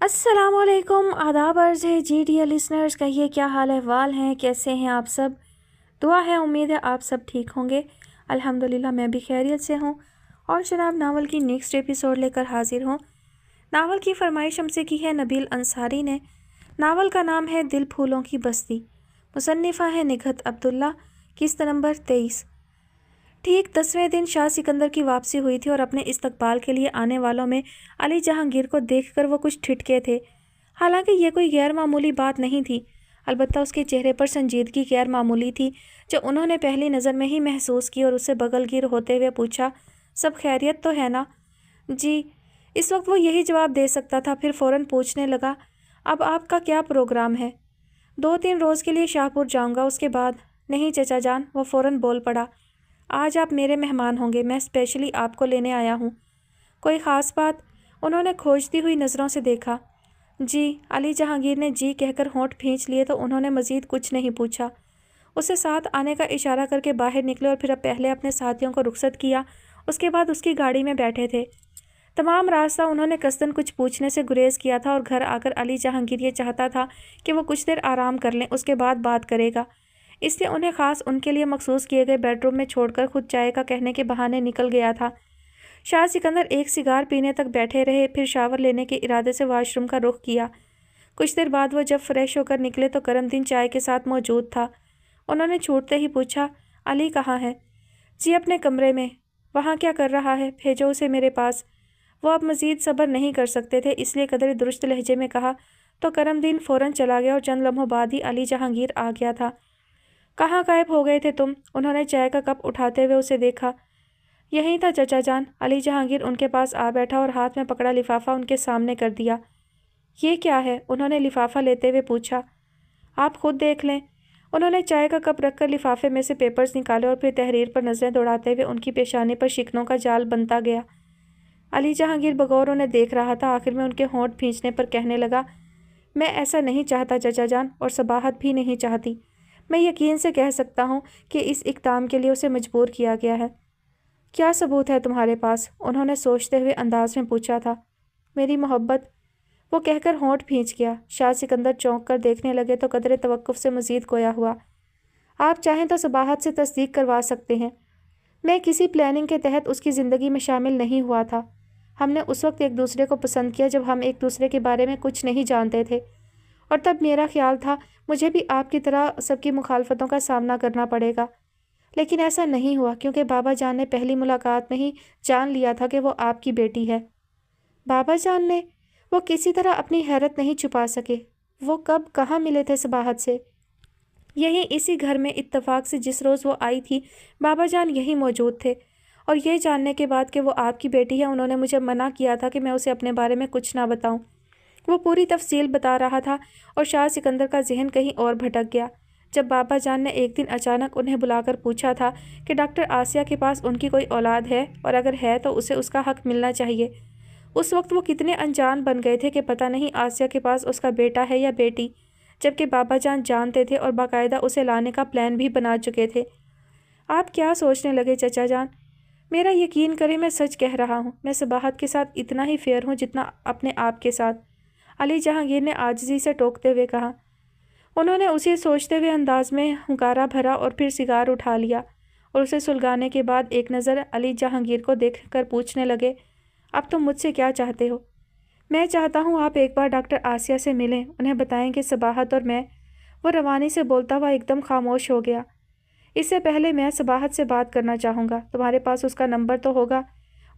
السلام علیکم، آداب عرض ہے جی ڈیئر لسنرز، کہیے کیا حال احوال ہیں، کیسے ہیں آپ سب؟ دعا ہے امید ہے آپ سب ٹھیک ہوں گے۔ الحمدللہ میں بھی خیریت سے ہوں اور جناب ناول کی نیکسٹ ایپیسوڈ لے کر حاضر ہوں۔ ناول کی فرمائش ہم سے کی ہے نبیل انصاری نے۔ ناول کا نام ہے دل پھولوں کی بستی، مصنفہ ہے نگہت عبداللہ، قسط نمبر 23۔ ٹھیک 10ویں دن شاہ سکندر کی واپسی ہوئی تھی اور اپنے استقبال کے لیے آنے والوں میں علی جہانگیر کو دیکھ کر وہ کچھ ٹھٹکے تھے۔ حالانکہ یہ کوئی غیر معمولی بات نہیں تھی، البتہ اس کے چہرے پر سنجیدگی غیر معمولی تھی جو انہوں نے پہلی نظر میں ہی محسوس کی اور اس سے بغل گیر ہوتے ہوئے پوچھا، سب خیریت تو ہے نا؟ جی۔ اس وقت وہ یہی جواب دے سکتا تھا، پھر فوراً پوچھنے لگا، اب آپ کا کیا پروگرام ہے؟ 2-3 روز کے لیے شاہ پور جاؤں گا، اس کے بعد؟ نہیں چچا جان، وہ فوراً بول پڑا، آج آپ میرے مہمان ہوں گے، میں اسپیشلی آپ کو لینے آیا ہوں۔ کوئی خاص بات؟ انہوں نے کھوجتی ہوئی نظروں سے دیکھا۔ جی۔ علی جہانگیر نے جی کہہ کر ہونٹ بھینچ لیے تو انہوں نے مزید کچھ نہیں پوچھا۔ اسے ساتھ آنے کا اشارہ کر کے باہر نکلے اور پھر پہلے اپنے ساتھیوں کو رخصت کیا، اس کے بعد اس کی گاڑی میں بیٹھے تھے۔ تمام راستہ انہوں نے قصداً کچھ پوچھنے سے گریز کیا تھا اور گھر آ کر علی جہانگیر یہ چاہتا تھا کہ وہ کچھ دیر آرام کر لیں، اس کے بعد بات کرے گا، اس لیے انہیں خاص ان کے لیے مخصوص کیے گئے بیڈ روم میں چھوڑ کر خود چائے کا کہنے کے بہانے نکل گیا تھا۔ شاہ سکندر ایک سیگار پینے تک بیٹھے رہے، پھر شاور لینے کے ارادے سے واش روم کا رخ کیا۔ کچھ دیر بعد وہ جب فریش ہو کر نکلے تو کرم دین چائے کے ساتھ موجود تھا۔ انہوں نے چھوٹتے ہی پوچھا، علی کہاں ہے؟ جی اپنے کمرے میں۔ وہاں کیا کر رہا ہے؟ بھیجو اسے میرے پاس۔ وہ اب مزید صبر نہیں کر سکتے تھے، اس لیے قدرے درست لہجے میں کہا تو کرم دین فوراً چلا گیا اور چند لمحوں بعد ہی علی جہانگیر آ گیا تھا۔ کہاں غائب ہو گئے تھے تم؟ انہوں نے چائے کا کپ اٹھاتے ہوئے اسے دیکھا۔ یہیں تھا چچا جان۔ علی جہانگیر ان کے پاس آ بیٹھا اور ہاتھ میں پکڑا لفافہ ان کے سامنے کر دیا۔ یہ کیا ہے؟ انہوں نے لفافہ لیتے ہوئے پوچھا۔ آپ خود دیکھ لیں۔ انہوں نے چائے کا کپ رکھ کر لفافے میں سے پیپرز نکالے اور پھر تحریر پر نظریں دوڑاتے ہوئے ان کی پیشانی پر شکنوں کا جال بنتا گیا۔ علی جہانگیر بغور انہیں دیکھ رہا تھا، آخر میں ان کے ہونٹ بھینچنے پر کہنے لگا، میں ایسا نہیں چاہتا چچا جان، اور صباحت بھی نہیں چاہتی۔ میں یقین سے کہہ سکتا ہوں کہ اس اقدام کے لیے اسے مجبور کیا گیا ہے۔ کیا ثبوت ہے تمہارے پاس؟ انہوں نے سوچتے ہوئے انداز میں پوچھا تھا۔ میری محبت، وہ کہہ کر ہونٹ بھینچ گیا۔ شاہ سکندر چونک کر دیکھنے لگے تو قدرے توقف سے مزید گویا ہوا۔ آپ چاہیں تو صباحت سے تصدیق کروا سکتے ہیں، میں کسی پلاننگ کے تحت اس کی زندگی میں شامل نہیں ہوا تھا۔ ہم نے اس وقت ایک دوسرے کو پسند کیا جب ہم ایک دوسرے کے بارے میں کچھ نہیں جانتے تھے، اور تب میرا خیال تھا مجھے بھی آپ کی طرح سب کی مخالفتوں کا سامنا کرنا پڑے گا، لیکن ایسا نہیں ہوا کیونکہ بابا جان نے پہلی ملاقات میں ہی جان لیا تھا کہ وہ آپ کی بیٹی ہے۔ بابا جان نے؟ وہ کسی طرح اپنی حیرت نہیں چھپا سکے۔ وہ کب کہاں ملے تھے صباحت سے؟ یہیں اسی گھر میں، اتفاق سے جس روز وہ آئی تھی بابا جان یہی موجود تھے، اور یہ جاننے کے بعد کہ وہ آپ کی بیٹی ہے انہوں نے مجھے منع کیا تھا کہ میں اسے اپنے بارے میں کچھ نہ بتاؤں۔ وہ پوری تفصیل بتا رہا تھا اور شاہ سکندر کا ذہن کہیں اور بھٹک گیا جب بابا جان نے ایک دن اچانک انہیں بلا کر پوچھا تھا کہ ڈاکٹر آسیہ کے پاس ان کی کوئی اولاد ہے، اور اگر ہے تو اسے اس کا حق ملنا چاہیے۔ اس وقت وہ کتنے انجان بن گئے تھے کہ پتہ نہیں آسیہ کے پاس اس کا بیٹا ہے یا بیٹی، جبکہ بابا جان جانتے تھے اور باقاعدہ اسے لانے کا پلان بھی بنا چکے تھے۔ آپ کیا سوچنے لگے چچا جان؟ میرا یقین کریں میں سچ کہہ رہا ہوں، میں صباحت کے ساتھ اتنا ہی فیئر ہوں جتنا اپنے آپ کے ساتھ، علی جہانگیر نے عاجزی سے ٹوکتے ہوئے کہا۔ انہوں نے اسی سوچتے ہوئے انداز میں ہنکارا بھرا اور پھر سگار اٹھا لیا اور اسے سلگانے کے بعد ایک نظر علی جہانگیر کو دیکھ کر پوچھنے لگے، اب تم مجھ سے کیا چاہتے ہو؟ میں چاہتا ہوں آپ ایک بار ڈاکٹر آسیہ سے ملیں، انہیں بتائیں کہ صباحت اور میں۔ وہ روانی سے بولتا ہوا ایک دم خاموش ہو گیا۔ اس سے پہلے میں صباحت سے بات کرنا چاہوں گا، تمہارے پاس اس کا نمبر تو ہوگا؟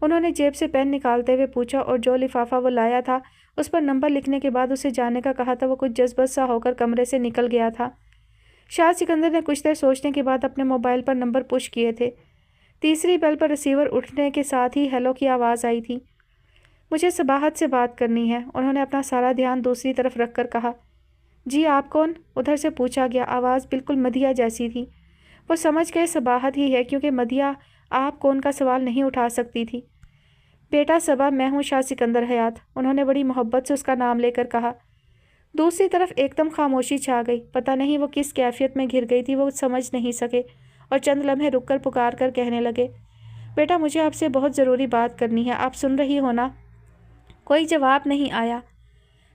انہوں نے جیب سے پین نکالتے ہوئے پوچھا اور جو لفافہ وہ لایا تھا اس پر نمبر لکھنے کے بعد اسے جانے کا کہا تھا وہ کچھ جذبت سا ہو کر کمرے سے نکل گیا تھا۔ شاہ سکندر نے کچھ دیر سوچنے کے بعد اپنے موبائل پر نمبر پش کیے تھے۔ تیسری بیل پر ریسیور اٹھنے کے ساتھ ہی ہیلو کی آواز آئی تھی۔ مجھے صباحت سے بات کرنی ہے، انہوں نے اپنا سارا دھیان دوسری طرف رکھ کر کہا۔ جی آپ کون؟ ادھر سے پوچھا گیا، آواز بالکل مدیحہ جیسی تھی۔ وہ سمجھ گئے صباحت ہی ہے کیونکہ مدیحہ آپ کون کا سوال نہیں اٹھا سکتی تھی۔ بیٹا صبا، میں ہوں شاہ سکندر حیات، انہوں نے بڑی محبت سے اس کا نام لے کر کہا۔ دوسری طرف ایک دم خاموشی چھا گئی، پتہ نہیں وہ کس کیفیت میں گھر گئی تھی، وہ سمجھ نہیں سکے اور چند لمحے رک کر پکار کر کہنے لگے، بیٹا مجھے آپ سے بہت ضروری بات کرنی ہے، آپ سن رہی ہو نا؟ کوئی جواب نہیں آیا۔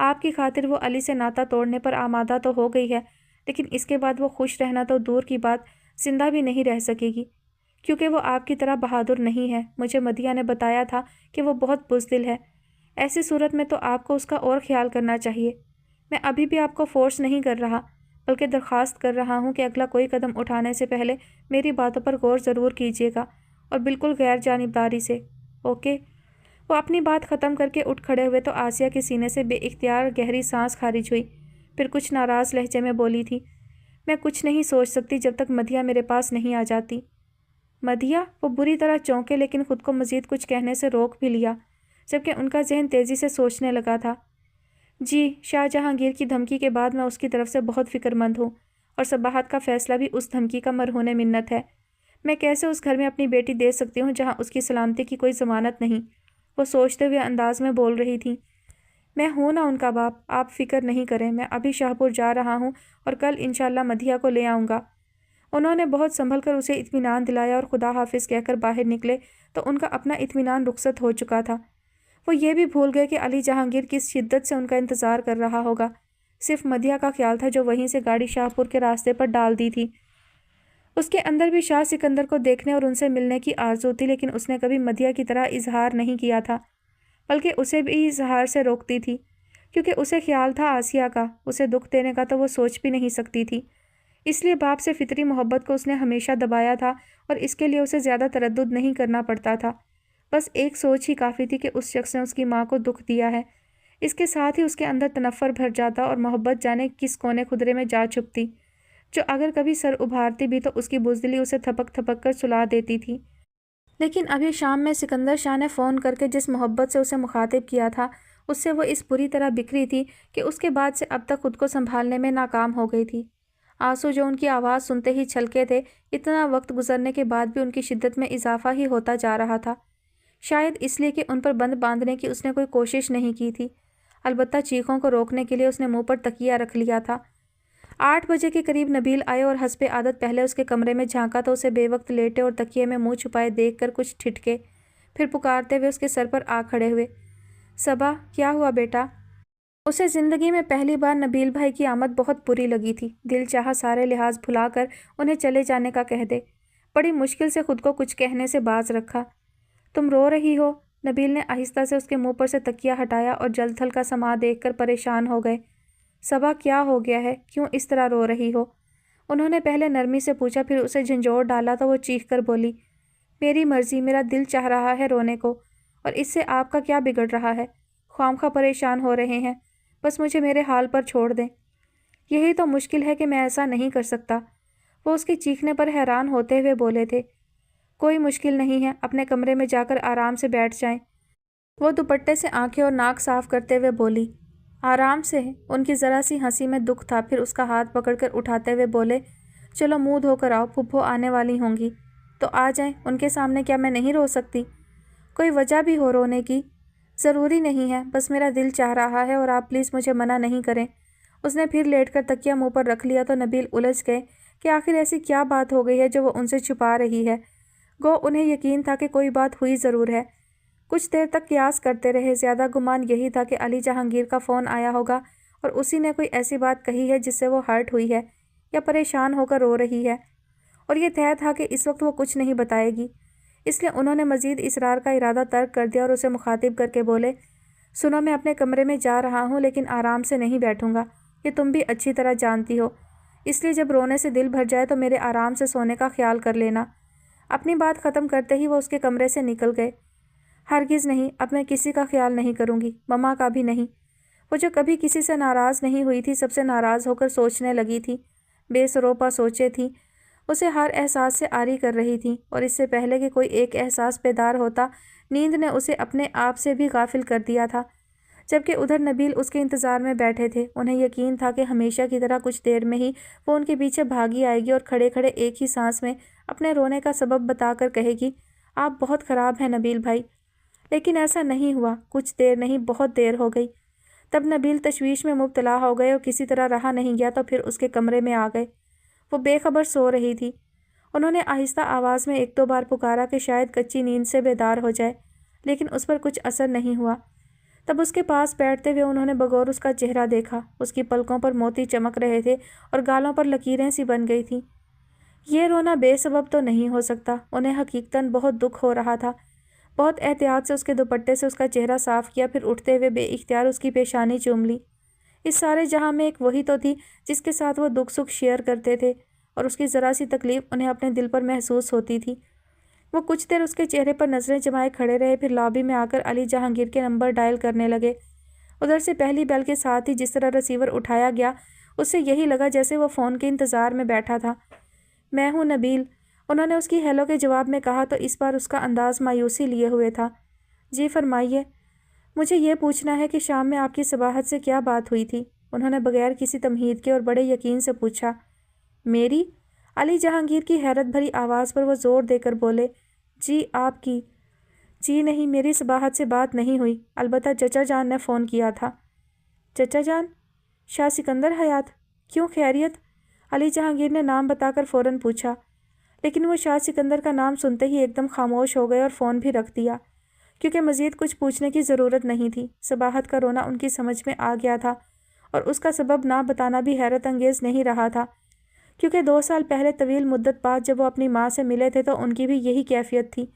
آپ کی خاطر وہ علی سے ناتا توڑنے پر آمادہ تو ہو گئی ہے، لیکن اس کے بعد وہ خوش رہنا تو دور کی بات زندہ بھی نہیں رہ سکے گی، کیونکہ وہ آپ کی طرح بہادر نہیں ہے۔ مجھے مدیحہ نے بتایا تھا کہ وہ بہت بزدل ہے۔ ایسی صورت میں تو آپ کو اس کا اور خیال کرنا چاہیے۔ میں ابھی بھی آپ کو فورس نہیں کر رہا، بلکہ درخواست کر رہا ہوں کہ اگلا کوئی قدم اٹھانے سے پہلے میری باتوں پر غور ضرور کیجیے گا، اور بالکل غیر جانبداری سے، اوکے؟ وہ اپنی بات ختم کر کے اٹھ کھڑے ہوئے تو آسیہ کے سینے سے بے اختیار گہری سانس خارج ہوئی، پھر کچھ ناراض لہجے میں بولی تھی، میں کچھ نہیں سوچ سکتی جب تک مدیحہ میرے پاس نہیں آ جاتی۔ مدیحہ؟ وہ بری طرح چونکے، لیکن خود کو مزید کچھ کہنے سے روک بھی لیا، جبکہ ان کا ذہن تیزی سے سوچنے لگا تھا۔ جی، شاہ جہانگیر کی دھمکی کے بعد میں اس کی طرف سے بہت فکر مند ہوں، اور صباحت کا فیصلہ بھی اس دھمکی کا مرہون منت ہے۔ میں کیسے اس گھر میں اپنی بیٹی دے سکتی ہوں جہاں اس کی سلامتی کی کوئی ضمانت نہیں؟ وہ سوچتے ہوئے انداز میں بول رہی تھی۔ میں ہوں نا ان کا باپ، آپ فکر نہیں کریں، میں ابھی شاہ پور جا رہا ہوں اور کل انشاءاللہ مدیحہ کو لے آؤں گا۔ انہوں نے بہت سنبھل کر اسے اطمینان دلایا اور خدا حافظ کہہ کر باہر نکلے تو ان کا اپنا اطمینان رخصت ہو چکا تھا۔ وہ یہ بھی بھول گئے کہ علی جہانگیر کس شدت سے ان کا انتظار کر رہا ہوگا۔ صرف مدیحہ کا خیال تھا جو وہیں سے گاڑی شاہ پور کے راستے پر ڈال دی تھی۔ اس کے اندر بھی شاہ سکندر کو دیکھنے اور ان سے ملنے کی آرزو تھی، لیکن اس نے کبھی مدیحہ کی طرح اظہار نہیں کیا تھا، بلکہ اسے بھی اظہار سے روکتی تھی، کیونکہ اسے خیال تھا آسیہ کا، اسے دکھ دینے کا تو وہ سوچ بھی نہیں سکتی تھی۔ اس لیے باپ سے فطری محبت کو اس نے ہمیشہ دبایا تھا، اور اس کے لیے اسے زیادہ تردد نہیں کرنا پڑتا تھا۔ بس ایک سوچ ہی کافی تھی کہ اس شخص نے اس کی ماں کو دکھ دیا ہے۔ اس کے ساتھ ہی اس کے اندر تنفر بھر جاتا اور محبت جانے کس کونے خدرے میں جا چھپتی، جو اگر کبھی سر ابھارتی بھی تو اس کی بزدلی اسے تھپک تھپک کر سلا دیتی تھی۔ لیکن ابھی شام میں سکندر شاہ نے فون کر کے جس محبت سے اسے مخاطب کیا تھا، اس سے وہ اس بری طرح بکھری تھی کہ اس کے بعد سے اب تک خود کو سنبھالنے میں ناکام ہو گئی تھی۔ آنسو جو ان کی آواز سنتے ہی چھلکے تھے، اتنا وقت گزرنے کے بعد بھی ان کی شدت میں اضافہ ہی ہوتا جا رہا تھا، شاید اس لیے کہ ان پر بند باندھنے کی اس نے کوئی کوشش نہیں کی تھی۔ البتہ چیخوں کو روکنے کے لیے اس نے منہ پر تکیہ رکھ لیا تھا۔ 8 بجے کے قریب نبیل آئے اور حسب عادت پہلے اس کے کمرے میں جھانکا تو اسے بے وقت لیٹے اور تکیے میں منہ چھپائے دیکھ کر کچھ ٹھٹکے، پھر پکارتے ہوئے اس کے سر پر آ کھڑے ہوئے۔ صبا، کیا ہوا بیٹا؟ اسے زندگی میں پہلی بار نبیل بھائی کی آمد بہت بری لگی تھی۔ دل چاہا سارے لحاظ بھلا کر انہیں چلے جانے کا کہہ دے۔ بڑی مشکل سے خود کو کچھ کہنے سے باز رکھا۔ تم رو رہی ہو؟ نبیل نے آہستہ سے اس کے منہ پر سے تکیہ ہٹایا اور جل تھل کا سما دیکھ کر پریشان ہو گئے۔ صبا، کیا ہو گیا ہے؟ کیوں اس طرح رو رہی ہو؟ انہوں نے پہلے نرمی سے پوچھا، پھر اسے جھنجھوڑ ڈالا تو وہ چیخ کر بولی، میری مرضی، میرا دل چاہ رہا ہے رونے کو، اور اس سے آپ کا کیا بگڑ رہا ہے؟ خواہ پریشان ہو رہے ہیں، بس مجھے میرے حال پر چھوڑ دیں۔ یہی تو مشکل ہے کہ میں ایسا نہیں کر سکتا۔ وہ اس کی چیخنے پر حیران ہوتے ہوئے بولے تھے۔ کوئی مشکل نہیں ہے، اپنے کمرے میں جا کر آرام سے بیٹھ جائیں۔ وہ دوپٹے سے آنکھیں اور ناک صاف کرتے ہوئے بولی۔ آرام سے؟ ان کی ذرا سی ہنسی میں دکھ تھا، پھر اس کا ہاتھ پکڑ کر اٹھاتے ہوئے بولے، چلو منہ دھو کر آؤ، پھپھو آنے والی ہوں گی تو آ جائیں، ان کے سامنے کیا میں نہیں رو سکتی؟ کوئی وجہ بھی ہو رونے کی؟ ضروری نہیں ہے، بس میرا دل چاہ رہا ہے اور آپ پلیز مجھے منع نہیں کریں۔ اس نے پھر لیٹ کر تکیہ منہ پر رکھ لیا تو نبیل الجھ گئے کہ آخر ایسی کیا بات ہو گئی ہے جو وہ ان سے چھپا رہی ہے۔ گو انہیں یقین تھا کہ کوئی بات ہوئی ضرور ہے۔ کچھ دیر تک قیاس کرتے رہے، زیادہ گمان یہی تھا کہ علی جہانگیر کا فون آیا ہوگا اور اسی نے کوئی ایسی بات کہی ہے جس سے وہ ہرٹ ہوئی ہے یا پریشان ہو کر رو رہی ہے، اور یہ طے تھا کہ اس وقت وہ کچھ نہیں بتائے گی۔ اس لیے انہوں نے مزید اصرار کا ارادہ ترک کر دیا اور اسے مخاطب کر کے بولے، سنو، میں اپنے کمرے میں جا رہا ہوں لیکن آرام سے نہیں بیٹھوں گا، یہ تم بھی اچھی طرح جانتی ہو، اس لیے جب رونے سے دل بھر جائے تو میرے آرام سے سونے کا خیال کر لینا۔ اپنی بات ختم کرتے ہی وہ اس کے کمرے سے نکل گئے۔ ہرگز نہیں، اب میں کسی کا خیال نہیں کروں گی، مما کا بھی نہیں۔ وہ جو کبھی کسی سے ناراض نہیں ہوئی تھی، سب سے ناراض ہو کر سوچنے لگی تھی، بے سروپا سوچے تھی، اسے ہر احساس سے عاری کر رہی تھی، اور اس سے پہلے کہ کوئی ایک احساس بیدار ہوتا، نیند نے اسے اپنے آپ سے بھی غافل کر دیا تھا۔ جبکہ ادھر نبیل اس کے انتظار میں بیٹھے تھے، انہیں یقین تھا کہ ہمیشہ کی طرح کچھ دیر میں ہی وہ ان کے پیچھے بھاگی آئے گی اور کھڑے کھڑے ایک ہی سانس میں اپنے رونے کا سبب بتا کر کہے گی، آپ بہت خراب ہیں نبیل بھائی۔ لیکن ایسا نہیں ہوا، کچھ دیر نہیں، بہت دیر ہو گئی۔ تب نبیل تشویش میں مبتلا ہو گئے اور کسی طرح رہا نہیں گیا تو پھر اس کے کمرے میں آ گئے۔ وہ بے خبر سو رہی تھی۔ انہوں نے آہستہ آواز میں 1-2 بار پکارا کہ شاید کچی نیند سے بیدار ہو جائے، لیکن اس پر کچھ اثر نہیں ہوا۔ تب اس کے پاس بیٹھتے ہوئے انہوں نے بغور اس کا چہرہ دیکھا۔ اس کی پلکوں پر موتی چمک رہے تھے اور گالوں پر لکیریں سی بن گئی تھیں۔ یہ رونا بے سبب تو نہیں ہو سکتا۔ انہیں حقیقتاً بہت دکھ ہو رہا تھا۔ بہت احتیاط سے اس کے دوپٹے سے اس کا چہرہ صاف کیا، پھر اٹھتے ہوئے بے اختیار اس کی پیشانی چوم لی۔ اس سارے جہاں میں ایک وہی تو تھی جس کے ساتھ وہ دکھ سکھ شیئر کرتے تھے، اور اس کی ذرا سی تکلیف انہیں اپنے دل پر محسوس ہوتی تھی۔ وہ کچھ دیر اس کے چہرے پر نظریں جمائے کھڑے رہے، پھر لابی میں آ کر علی جہانگیر کے نمبر ڈائل کرنے لگے۔ ادھر سے پہلی بیل کے ساتھ ہی جس طرح ریسیور اٹھایا گیا، اس سے یہی لگا جیسے وہ فون کے انتظار میں بیٹھا تھا۔ میں ہوں نبیل، انہوں نے اس کی ہیلو کے جواب میں کہا تو اس بار اس کا انداز مایوسی لیے ہوئے تھا۔ جی فرمائیے، مجھے یہ پوچھنا ہے کہ شام میں آپ کی صباحت سے کیا بات ہوئی تھی؟ انہوں نے بغیر کسی تمہید کے اور بڑے یقین سے پوچھا۔ میری؟ علی جہانگیر کی حیرت بھری آواز پر وہ زور دے کر بولے، جی آپ کی؟ جی نہیں، میری صباحت سے بات نہیں ہوئی، البتہ چچا جان نے فون کیا تھا۔ چچا جان؟ شاہ سکندر حیات؟ کیوں، خیریت؟ علی جہانگیر نے نام بتا کر فوراً پوچھا، لیکن وہ شاہ سکندر کا نام سنتے ہی ایک دم خاموش ہو گئے اور فون بھی رکھ دیا، کیونکہ مزید کچھ پوچھنے کی ضرورت نہیں تھی۔ صباحت کا رونا ان کی سمجھ میں آ گیا تھا، اور اس کا سبب نہ بتانا بھی حیرت انگیز نہیں رہا تھا، کیونکہ 2 سال پہلے طویل مدت بعد جب وہ اپنی ماں سے ملے تھے تو ان کی بھی یہی کیفیت تھی،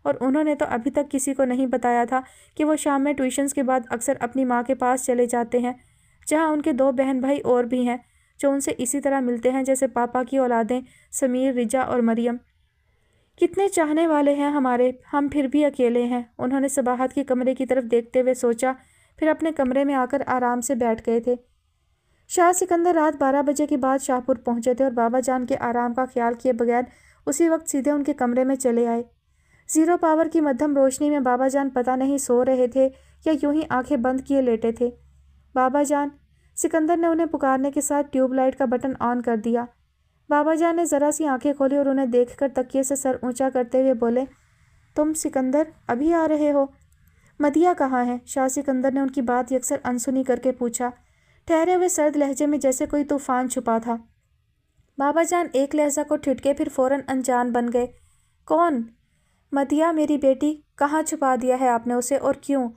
اور انہوں نے تو ابھی تک کسی کو نہیں بتایا تھا کہ وہ شام میں ٹیوشنز کے بعد اکثر اپنی ماں کے پاس چلے جاتے ہیں، جہاں ان کے 2 بہن بھائی اور بھی ہیں جو ان سے اسی طرح ملتے ہیں جیسے پاپا کی اولادیں سمیر، رجا اور مریم۔ کتنے چاہنے والے ہیں ہمارے، ہم پھر بھی اکیلے ہیں، انہوں نے صباحت کے کمرے کی طرف دیکھتے ہوئے سوچا، پھر اپنے کمرے میں آ کر آرام سے بیٹھ گئے تھے۔ شاہ سکندر رات 12 بجے کے بعد شاہ پور پہنچے تھے اور بابا جان کے آرام کا خیال کیے بغیر اسی وقت سیدھے ان کے کمرے میں چلے آئے۔ زیرو پاور کی مدھم روشنی میں بابا جان پتہ نہیں سو رہے تھے یا یوں ہی آنکھیں بند کیے لیٹے تھے۔ بابا جان، سکندر نے انہیں پکارنے کے ساتھ ٹیوب لائٹ کا بٹن آن کر دیا۔ بابا جان نے ذرا سی آنکھیں کھولی اور انہیں دیکھ کر تکیے سے سر اونچا کرتے ہوئے بولے، تم سکندر ابھی آ رہے ہو؟ مدیحہ کہاں ہے؟ شاہ سکندر نے ان کی بات یکسر انسنی کر کے پوچھا، ٹھہرے ہوئے سرد لہجے میں جیسے کوئی طوفان چھپا تھا۔ بابا جان ایک لہجہ کو ٹھٹکے، پھر فوراً انجان بن گئے۔ کون؟ مدیحہ، میری بیٹی۔ کہاں چھپا دیا ہے آپ نے اسے، اور کیوں؟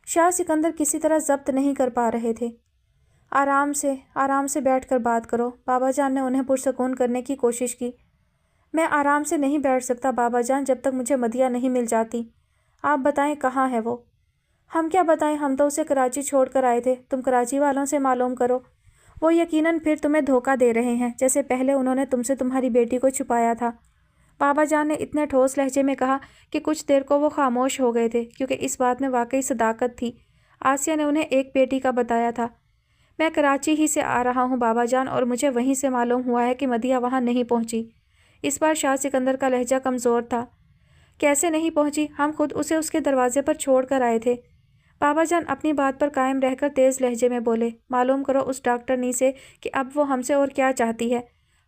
شاہ سکندر کسی طرح ضبط نہیں کر پا رہے تھے۔ آرام سے بیٹھ کر بات کرو، بابا جان نے انہیں پرسکون کرنے کی کوشش کی۔ میں آرام سے نہیں بیٹھ سکتا بابا جان جب تک مجھے مدیحہ نہیں مل جاتی۔ آپ بتائیں کہاں ہے وہ؟ ہم کیا بتائیں، ہم تو اسے کراچی چھوڑ کر آئے تھے، تم کراچی والوں سے معلوم کرو۔ وہ یقیناً پھر تمہیں دھوکہ دے رہے ہیں، جیسے پہلے انہوں نے تم سے تمہاری بیٹی کو چھپایا تھا۔ بابا جان نے اتنے ٹھوس لہجے میں کہا کہ کچھ دیر کو وہ خاموش ہو گئے تھے، کیونکہ اس بات میں واقعی صداقت تھی۔ آسیہ نے انہیں ایک بیٹی کا بتایا تھا۔ میں کراچی ہی سے آ رہا ہوں بابا جان، اور مجھے وہیں سے معلوم ہوا ہے کہ مدیحہ وہاں نہیں پہنچی۔ اس بار شاہ سکندر کا لہجہ کمزور تھا۔ کیسے نہیں پہنچی؟ ہم خود اسے اس کے دروازے پر چھوڑ کر آئے تھے۔ بابا جان اپنی بات پر قائم رہ کر تیز لہجے میں بولے، معلوم کرو اس ڈاکٹرنی سے کہ اب وہ ہم سے اور کیا چاہتی ہے۔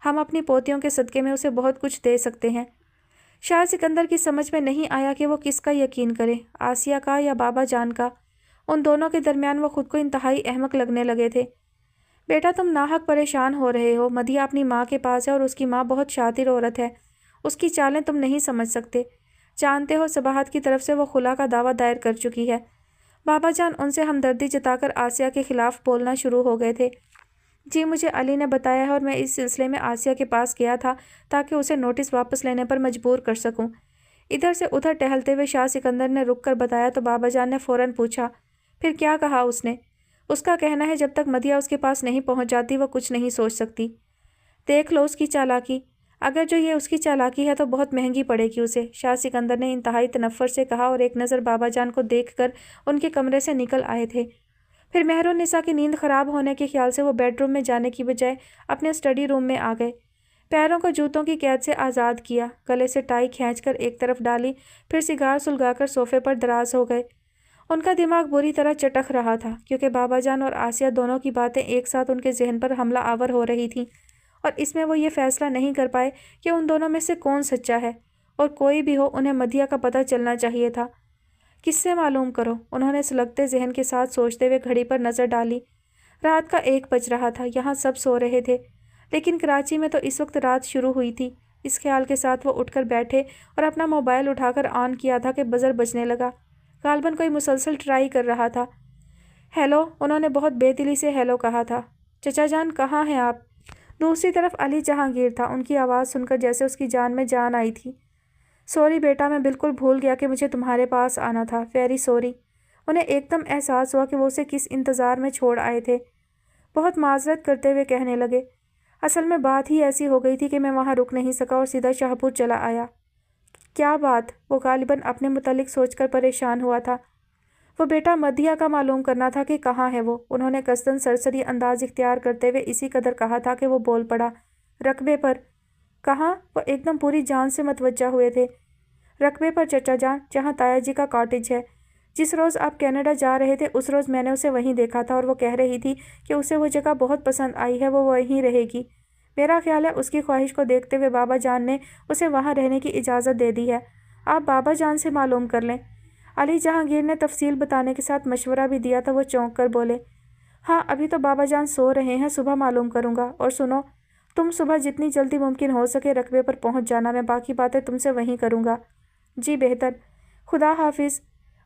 ہم اپنی پوتیوں کے صدقے میں اسے بہت کچھ دے سکتے ہیں۔ شاہ سکندر کی سمجھ میں نہیں آیا کہ وہ کس کا یقین کرے، آسیہ کا یا بابا جان کا۔ ان دونوں کے درمیان وہ خود کو انتہائی احمق لگنے لگے تھے۔ بیٹا، تم ناحق پریشان ہو رہے ہو۔ مدیحہ اپنی ماں کے پاس ہے، اور اس کی ماں بہت شاطر عورت ہے۔ اس کی چالیں تم نہیں سمجھ سکتے۔ جانتے ہو صباحت کی طرف سے وہ خلا کا دعویٰ دائر کر چکی ہے۔ بابا جان ان سے ہمدردی جتا کر آسیہ کے خلاف بولنا شروع ہو گئے تھے۔ جی، مجھے علی نے بتایا ہے، اور میں اس سلسلے میں آسیہ کے پاس گیا تھا تاکہ اسے نوٹس واپس لینے پر مجبور کر سکوں۔ ادھر سے ادھر ٹہلتے ہوئے شاہ سکندر نے رک کر بتایا تو بابا جان نے فوراً پوچھا، پھر کیا کہا اس نے؟ اس کا کہنا ہے جب تک مدیحہ اس کے پاس نہیں پہنچ جاتی وہ کچھ نہیں سوچ سکتی۔ دیکھ لو اس کی چالاکی، اگر جو یہ اس کی چالاکی ہے تو بہت مہنگی پڑے گی اسے، شاہ سکندر نے انتہائی تنفر سے کہا، اور ایک نظر بابا جان کو دیکھ کر ان کے کمرے سے نکل آئے تھے۔ پھر مہر النساء کی نیند خراب ہونے کے خیال سے وہ بیڈ روم میں جانے کی بجائے اپنے اسٹڈی روم میں آ گئے۔ پیروں کو جوتوں کی قید سے آزاد کیا، گلے سے ٹائی کھینچ کر ایک طرف ڈالی، پھر سگار سلگا کر صوفے پر دراز ہو گئے۔ ان کا دماغ بری طرح چٹک رہا تھا، کیونکہ بابا جان اور آسیہ دونوں کی باتیں ایک ساتھ ان کے ذہن پر حملہ آور ہو رہی تھیں، اور اس میں وہ یہ فیصلہ نہیں کر پائے کہ ان دونوں میں سے کون سچا ہے، اور کوئی بھی ہو انہیں مدیحہ کا پتہ چلنا چاہیے تھا۔ کس سے معلوم کرو؟ انہوں نے سلگتے ذہن کے ساتھ سوچتے ہوئے گھڑی پر نظر ڈالی۔ رات کا 1 بج رہا تھا، یہاں سب سو رہے تھے، لیکن کراچی میں تو اس وقت رات شروع ہوئی تھی۔ اس خیال کے ساتھ وہ اٹھ کر بیٹھے اور اپنا موبائل اٹھا کر آن کیا تھا کہ بزر بجنے لگا۔ غالباً کوئی مسلسل ٹرائی کر رہا تھا۔ ہیلو، انہوں نے بہت بے دلی سے ہیلو کہا تھا۔ چچا جان کہاں ہیں آپ؟ دوسری طرف علی جہانگیر تھا، ان کی آواز سن کر جیسے اس کی جان میں جان آئی تھی۔ سوری بیٹا، میں بالکل بھول گیا کہ مجھے تمہارے پاس آنا تھا، ویری سوری۔ انہیں ایک دم احساس ہوا کہ وہ اسے کس انتظار میں چھوڑ آئے تھے۔ بہت معذرت کرتے ہوئے کہنے لگے، اصل میں بات ہی ایسی ہو گئی تھی کہ میں وہاں رک نہیں سکا اور سیدھا شاہپور چلا آیا۔ کیا بات؟ وہ غالباً اپنے متعلق سوچ کر پریشان ہوا تھا۔ وہ بیٹا مدیہ کا معلوم کرنا تھا کہ کہاں ہے وہ، انہوں نے قصداً سرسری انداز اختیار کرتے ہوئے اسی قدر کہا تھا کہ وہ بول پڑا، رقبے پر۔ کہاں؟ وہ ایک دم پوری جان سے متوجہ ہوئے تھے۔ رقبے پر چچا جان، جہاں تایا جی کا کاٹیج ہے۔ جس روز آپ کینیڈا جا رہے تھے اس روز میں نے اسے وہیں دیکھا تھا اور وہ کہہ رہی تھی کہ اسے وہ جگہ بہت پسند آئی ہے، وہ وہیں رہے گی۔ میرا خیال ہے اس کی خواہش کو دیکھتے ہوئے بابا جان نے اسے وہاں رہنے کی اجازت دے دی ہے۔ آپ بابا جان سے معلوم کر لیں۔ علی جہانگیر نے تفصیل بتانے کے ساتھ مشورہ بھی دیا تو وہ چونک کر بولے، ہاں ابھی تو بابا جان سو رہے ہیں، صبح معلوم کروں گا۔ اور سنو، تم صبح جتنی جلدی ممکن ہو سکے رقبے پر پہنچ جانا، میں باقی باتیں تم سے وہیں کروں گا۔ جی بہتر، خدا حافظ۔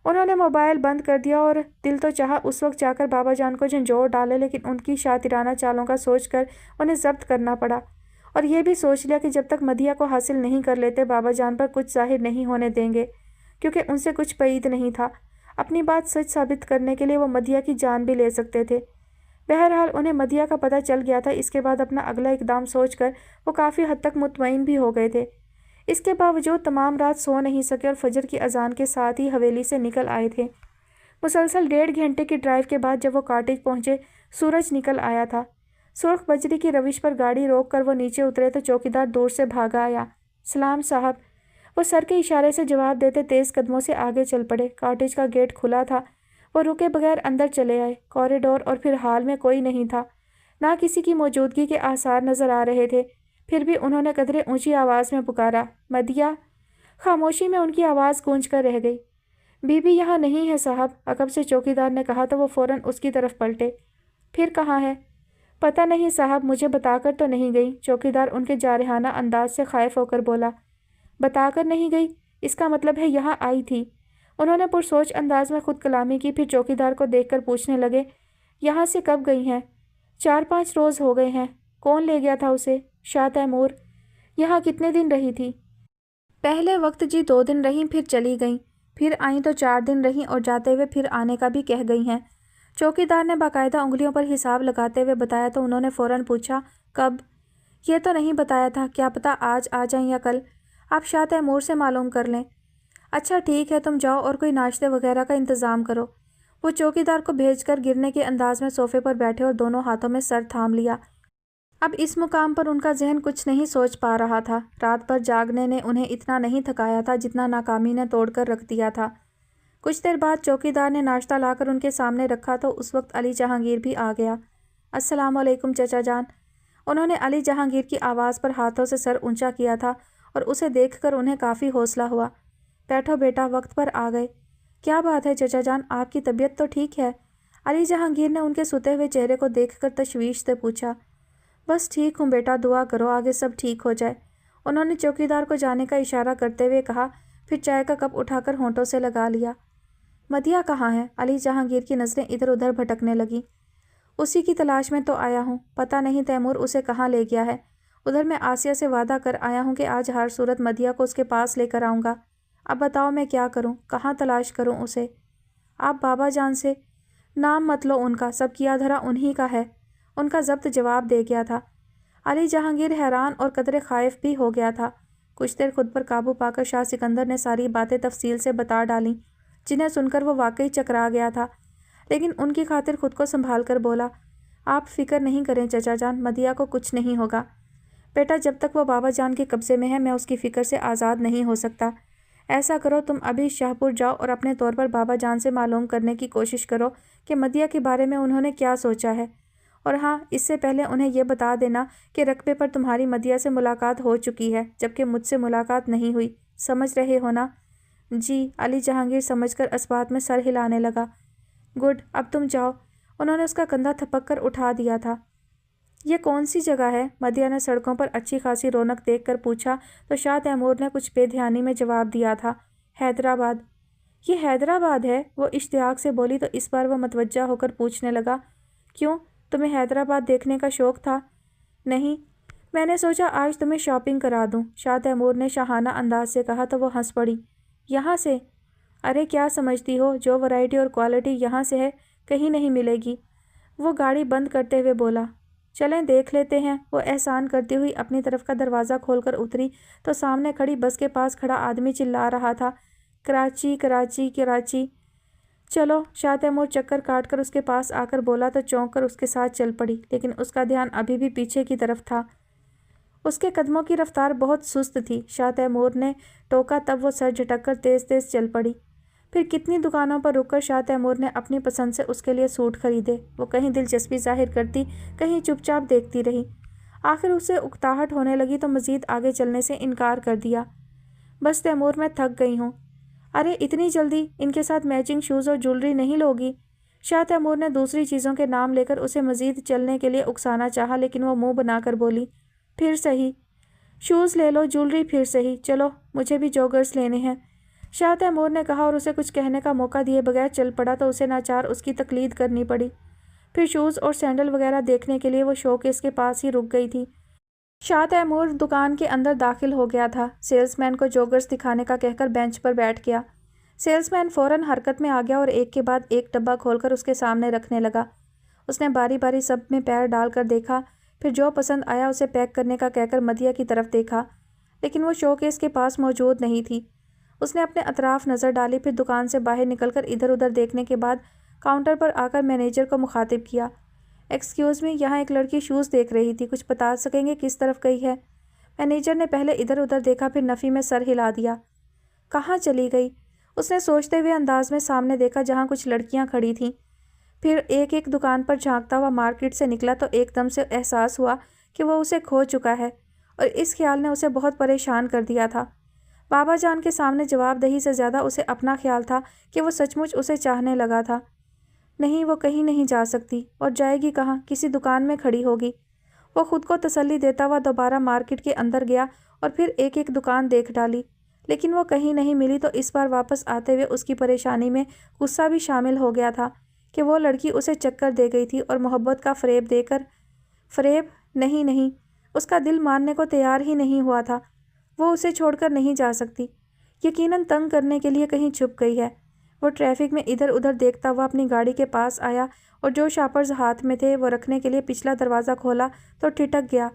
انہوں نے موبائل بند کر دیا اور دل تو چاہا اس وقت جا کر بابا جان کو جھنجھوڑ ڈالے، لیکن ان کی شاطرانہ چالوں کا سوچ کر انہیں ضبط کرنا پڑا، اور یہ بھی سوچ لیا کہ جب تک مدیہ کو حاصل نہیں کر لیتے بابا جان پر کچھ ظاہر نہیں ہونے دیں گے، کیونکہ ان سے کچھ بعید نہیں تھا۔ اپنی بات سچ ثابت کرنے کے لیے وہ مدیہ کی جان بھی لے سکتے تھے۔ بہرحال انہیں مدیہ کا پتہ چل گیا تھا، اس کے بعد اپنا اگلا اقدام سوچ کر وہ کافی حد تک مطمئن بھی ہو گئے تھے۔ اس کے باوجود تمام رات سو نہیں سکے اور فجر کی اذان کے ساتھ ہی حویلی سے نکل آئے تھے۔ مسلسل 1.5 گھنٹے کی ڈرائیو کے بعد جب وہ کاٹیج پہنچے، سورج نکل آیا تھا۔ سرخ بجری کی روش پر گاڑی روک کر وہ نیچے اترے تو چوکیدار دور سے بھاگا آیا۔ سلام صاحب۔ وہ سر کے اشارے سے جواب دیتے تیز قدموں سے آگے چل پڑے۔ کاٹیج کا گیٹ کھلا تھا، وہ رکے بغیر اندر چلے آئے۔ کوریڈور اور پھر ہال میں کوئی نہیں تھا، نہ کسی کی موجودگی کے آثار نظر آ رہے تھے۔ پھر بھی انہوں نے قدرے اونچی آواز میں پکارا، مدیہ۔ خاموشی میں ان کی آواز گونج کر رہ گئی۔ بی بی یہاں نہیں ہے صاحب، عقب سے چوکیدار نے کہا تو وہ فوراً اس کی طرف پلٹے۔ پھر کہاں ہے؟ پتہ نہیں صاحب، مجھے بتا کر تو نہیں گئی۔ چوکیدار ان کے جارحانہ انداز سے خائف ہو کر بولا۔ بتا کر نہیں گئی؟ اس کا مطلب ہے یہاں آئی تھی۔ انہوں نے پرسوچ انداز میں خود کلامی کی، پھر چوکیدار کو دیکھ کر پوچھنے لگے، یہاں سے کب گئی ہیں؟ 4-5 روز ہو گئے ہیں۔ کون لے گیا تھا اسے؟ شاہ تیمور۔ یہاں کتنے دن رہی تھی؟ پہلے وقت جی 2 دن رہیں، پھر چلی گئیں، پھر آئیں تو 4 دن رہیں اور جاتے ہوئے پھر آنے کا بھی کہہ گئی ہیں۔ چوکیدار نے باقاعدہ انگلیوں پر حساب لگاتے ہوئے بتایا تو انہوں نے فوراً پوچھا، کب؟ یہ تو نہیں بتایا تھا، کیا پتہ آج آ جائیں یا کل۔ آپ شاہ تیمور سے معلوم کر لیں۔ اچھا ٹھیک ہے، تم جاؤ اور کوئی ناشتے وغیرہ کا انتظام کرو۔ وہ چوکیدار کو بھیج کر گرنے کے انداز میں صوفے پر بیٹھے اور دونوں ہاتھوں میں سر تھام لیا۔ اب اس مقام پر ان کا ذہن کچھ نہیں سوچ پا رہا تھا۔ رات بھر جاگنے نے انہیں اتنا نہیں تھکایا تھا جتنا ناکامی نے توڑ کر رکھ دیا تھا۔ کچھ دیر بعد چوکیدار نے ناشتہ لا کر ان کے سامنے رکھا تو اس وقت علی جہانگیر بھی آ گیا۔ السلام علیکم چچا جان۔ انہوں نے علی جہانگیر کی آواز پر ہاتھوں سے سر اونچا کیا تھا اور اسے دیکھ کر انہیں کافی حوصلہ ہوا۔ بیٹھو بیٹا، وقت پر آ گئے۔ کیا بات ہے چچا جان، آپ کی طبیعت تو ٹھیک ہے؟ علی جہانگیر نے ان کے سوتے ہوئے چہرے کو دیکھ کر تشویش سے پوچھا۔ بس ٹھیک ہوں بیٹا، دعا کرو آگے سب ٹھیک ہو جائے، انہوں نے چوکیدار کو جانے کا اشارہ کرتے ہوئے کہا، پھر چائے کا کپ اٹھا کر ہونٹوں سے لگا لیا۔ مدیہ کہاں ہے؟ علی جہانگیر کی نظریں ادھر ادھر بھٹکنے لگیں۔ اسی کی تلاش میں تو آیا ہوں، پتہ نہیں تیمور اسے کہاں لے گیا ہے۔ ادھر میں آسیہ سے وعدہ کر آیا ہوں کہ آج ہر صورت مدیہ کو اس کے پاس لے کر آؤں گا۔ اب بتاؤ میں کیا کروں، کہاں تلاش کروں اسے؟ آپ بابا جان سے نام مت لو، ان کا سب کیا دھرا انہی کا ہے، ان کا ضبط جواب دے گیا تھا۔ علی جہانگیر حیران اور قدرے خائف بھی ہو گیا تھا۔ کچھ دیر خود پر قابو پا کر شاہ سکندر نے ساری باتیں تفصیل سے بتا ڈالیں، جنہیں سن کر وہ واقعی چکرا گیا تھا، لیکن ان کی خاطر خود کو سنبھال کر بولا، آپ فکر نہیں کریں چچا جان، مدیہ کو کچھ نہیں ہوگا۔ بیٹا جب تک وہ بابا جان کے قبضے میں ہے میں اس کی فکر سے آزاد نہیں ہو سکتا۔ ایسا کرو تم ابھی شاہپور جاؤ اور اپنے طور پر بابا جان سے معلوم کرنے کی کوشش کرو کہ مدیہ کے بارے میں انہوں نے کیا سوچا ہے، اور ہاں اس سے پہلے انہیں یہ بتا دینا کہ رقبے پر تمہاری مدیہ سے ملاقات ہو چکی ہے جبکہ مجھ سے ملاقات نہیں ہوئی، سمجھ رہے ہو نا؟ جی، علی جہانگیر سمجھ کر اسبات میں سر ہلانے لگا۔ گڈ، اب تم جاؤ، انہوں نے اس کا کندھا تھپک کر اٹھا دیا تھا۔ یہ کون سی جگہ ہے؟ مدیہ نے سڑکوں پر اچھی خاصی رونق دیکھ کر پوچھا تو شاہ تیمور نے کچھ بے دھیانی میں جواب دیا تھا، حیدرآباد۔ یہ حیدرآباد ہے؟ وہ اشتیاق سے بولی تو اس بار وہ متوجہ ہو کر پوچھنے لگا، کیوں، تمہیں حیدرآباد دیکھنے کا شوق تھا؟ نہیں، میں نے سوچا آج تمہیں شاپنگ کرا دوں، شاہ تیمور نے شاہانہ انداز سے کہا تو وہ ہنس پڑی۔ یہاں سے؟ ارے کیا سمجھتی ہو، جو ورائٹی اور کوالٹی یہاں سے ہے کہیں نہیں ملے گی، وہ گاڑی بند کرتے ہوئے بولا۔ چلیں دیکھ لیتے ہیں، وہ احسان کرتی ہوئی اپنی طرف کا دروازہ کھول کر اتری تو سامنے کھڑی بس کے پاس کھڑا آدمی چلا رہا تھا، کراچی کراچی کراچی۔ چلو، شاہ تیمور چکر کاٹ کر اس کے پاس آ کر بولا تو چونک کر اس کے ساتھ چل پڑی، لیکن اس کا دھیان ابھی بھی پیچھے کی طرف تھا۔ اس کے قدموں کی رفتار بہت سست تھی۔ شاہ تیمور نے ٹوکا تب وہ سر جھٹک کر تیز تیز چل پڑی۔ پھر کتنی دکانوں پر رک کر شاہ تیمور نے اپنی پسند سے اس کے لیے سوٹ خریدے۔ وہ کہیں دلچسپی ظاہر کرتی، کہیں چپ چاپ دیکھتی رہی۔ آخر اسے اکتاہٹ ہونے لگی تو مزید آگے چلنے سے انکار کر دیا۔ بس تیمور، میں تھک گئی ہوں۔ ارے اتنی جلدی؟ ان کے ساتھ میچنگ شوز اور جولری نہیں لوگی؟ شاہ تیمور نے دوسری چیزوں کے نام لے کر اسے مزید چلنے کے لیے اکسانا چاہا، لیکن وہ منہ بنا کر بولی، پھر صحیح، شوز لے لو، جولری پھر صحیح، چلو مجھے بھی جوگرز لینے ہیں، شاہ تیمور نے کہا اور اسے کچھ کہنے کا موقع دیے بغیر چل پڑا تو اسے ناچار اس کی تقلید کرنی پڑی۔ پھر شوز اور سینڈل وغیرہ دیکھنے کے لیے وہ شو کیس کے پاس ہی رک گئی تھی۔ شاہ تیمور دکان کے اندر داخل ہو گیا تھا۔ سیلز مین کو جوگرز دکھانے کا کہہ کر بینچ پر بیٹھ گیا۔ سیلز مین فوراً حرکت میں آ گیا اور ایک کے بعد ایک ڈبہ کھول کر اس کے سامنے رکھنے لگا۔ اس نے باری باری سب میں پیر ڈال کر دیکھا، پھر جو پسند آیا اسے پیک کرنے کا کہہ کر مدیحہ کی طرف دیکھا، لیکن وہ شو کیس کے پاس موجود نہیں تھی۔ اس نے اپنے اطراف نظر ڈالی، پھر دکان سے باہر نکل کر ادھر ادھر دیکھنے کے بعد کاؤنٹر پر آ کر مینیجر کو مخاطب کیا، ایکسکیوز می، یہاں ایک لڑکی شوز دیکھ رہی تھی، کچھ بتا سکیں گے کس طرف گئی ہے؟ مینیجر نے پہلے ادھر ادھر دیکھا، پھر نفی میں سر ہلا دیا۔ کہاں چلی گئی؟ اس نے سوچتے ہوئے انداز میں سامنے دیکھا جہاں کچھ لڑکیاں کھڑی تھیں، پھر ایک ایک دکان پر جھانکتا ہوا مارکیٹ سے نکلا تو ایک دم سے احساس ہوا کہ وہ اسے کھو چکا ہے، اور اس خیال نے اسے بہت پریشان کر دیا تھا۔ بابا جان کے سامنے جواب دہی سے زیادہ اسے اپنا خیال تھا کہ وہ سچ مچ اسے چاہنے لگا تھا۔ نہیں، وہ کہیں نہیں جا سکتی، اور جائے گی کہاں؟ کسی دکان میں کھڑی ہوگی۔ وہ خود کو تسلی دیتا ہوا دوبارہ مارکیٹ کے اندر گیا اور پھر ایک ایک دکان دیکھ ڈالی، لیکن وہ کہیں نہیں ملی تو اس بار واپس آتے ہوئے اس کی پریشانی میں غصہ بھی شامل ہو گیا تھا کہ وہ لڑکی اسے چکر دے گئی تھی اور محبت کا فریب دے کر فریب نہیں، اس کا دل ماننے کو تیار ہی نہیں ہوا تھا۔ وہ اسے چھوڑ کر نہیں جا سکتی، یقیناً تنگ کرنے کے لیے کہیں چھپ گئی ہے۔ وہ ٹریفک میں ادھر ادھر دیکھتا ہوا اپنی گاڑی کے پاس آیا اور جو شاپرز ہاتھ میں تھے وہ رکھنے کے لیے پچھلا دروازہ کھولا تو ٹھٹک گیا۔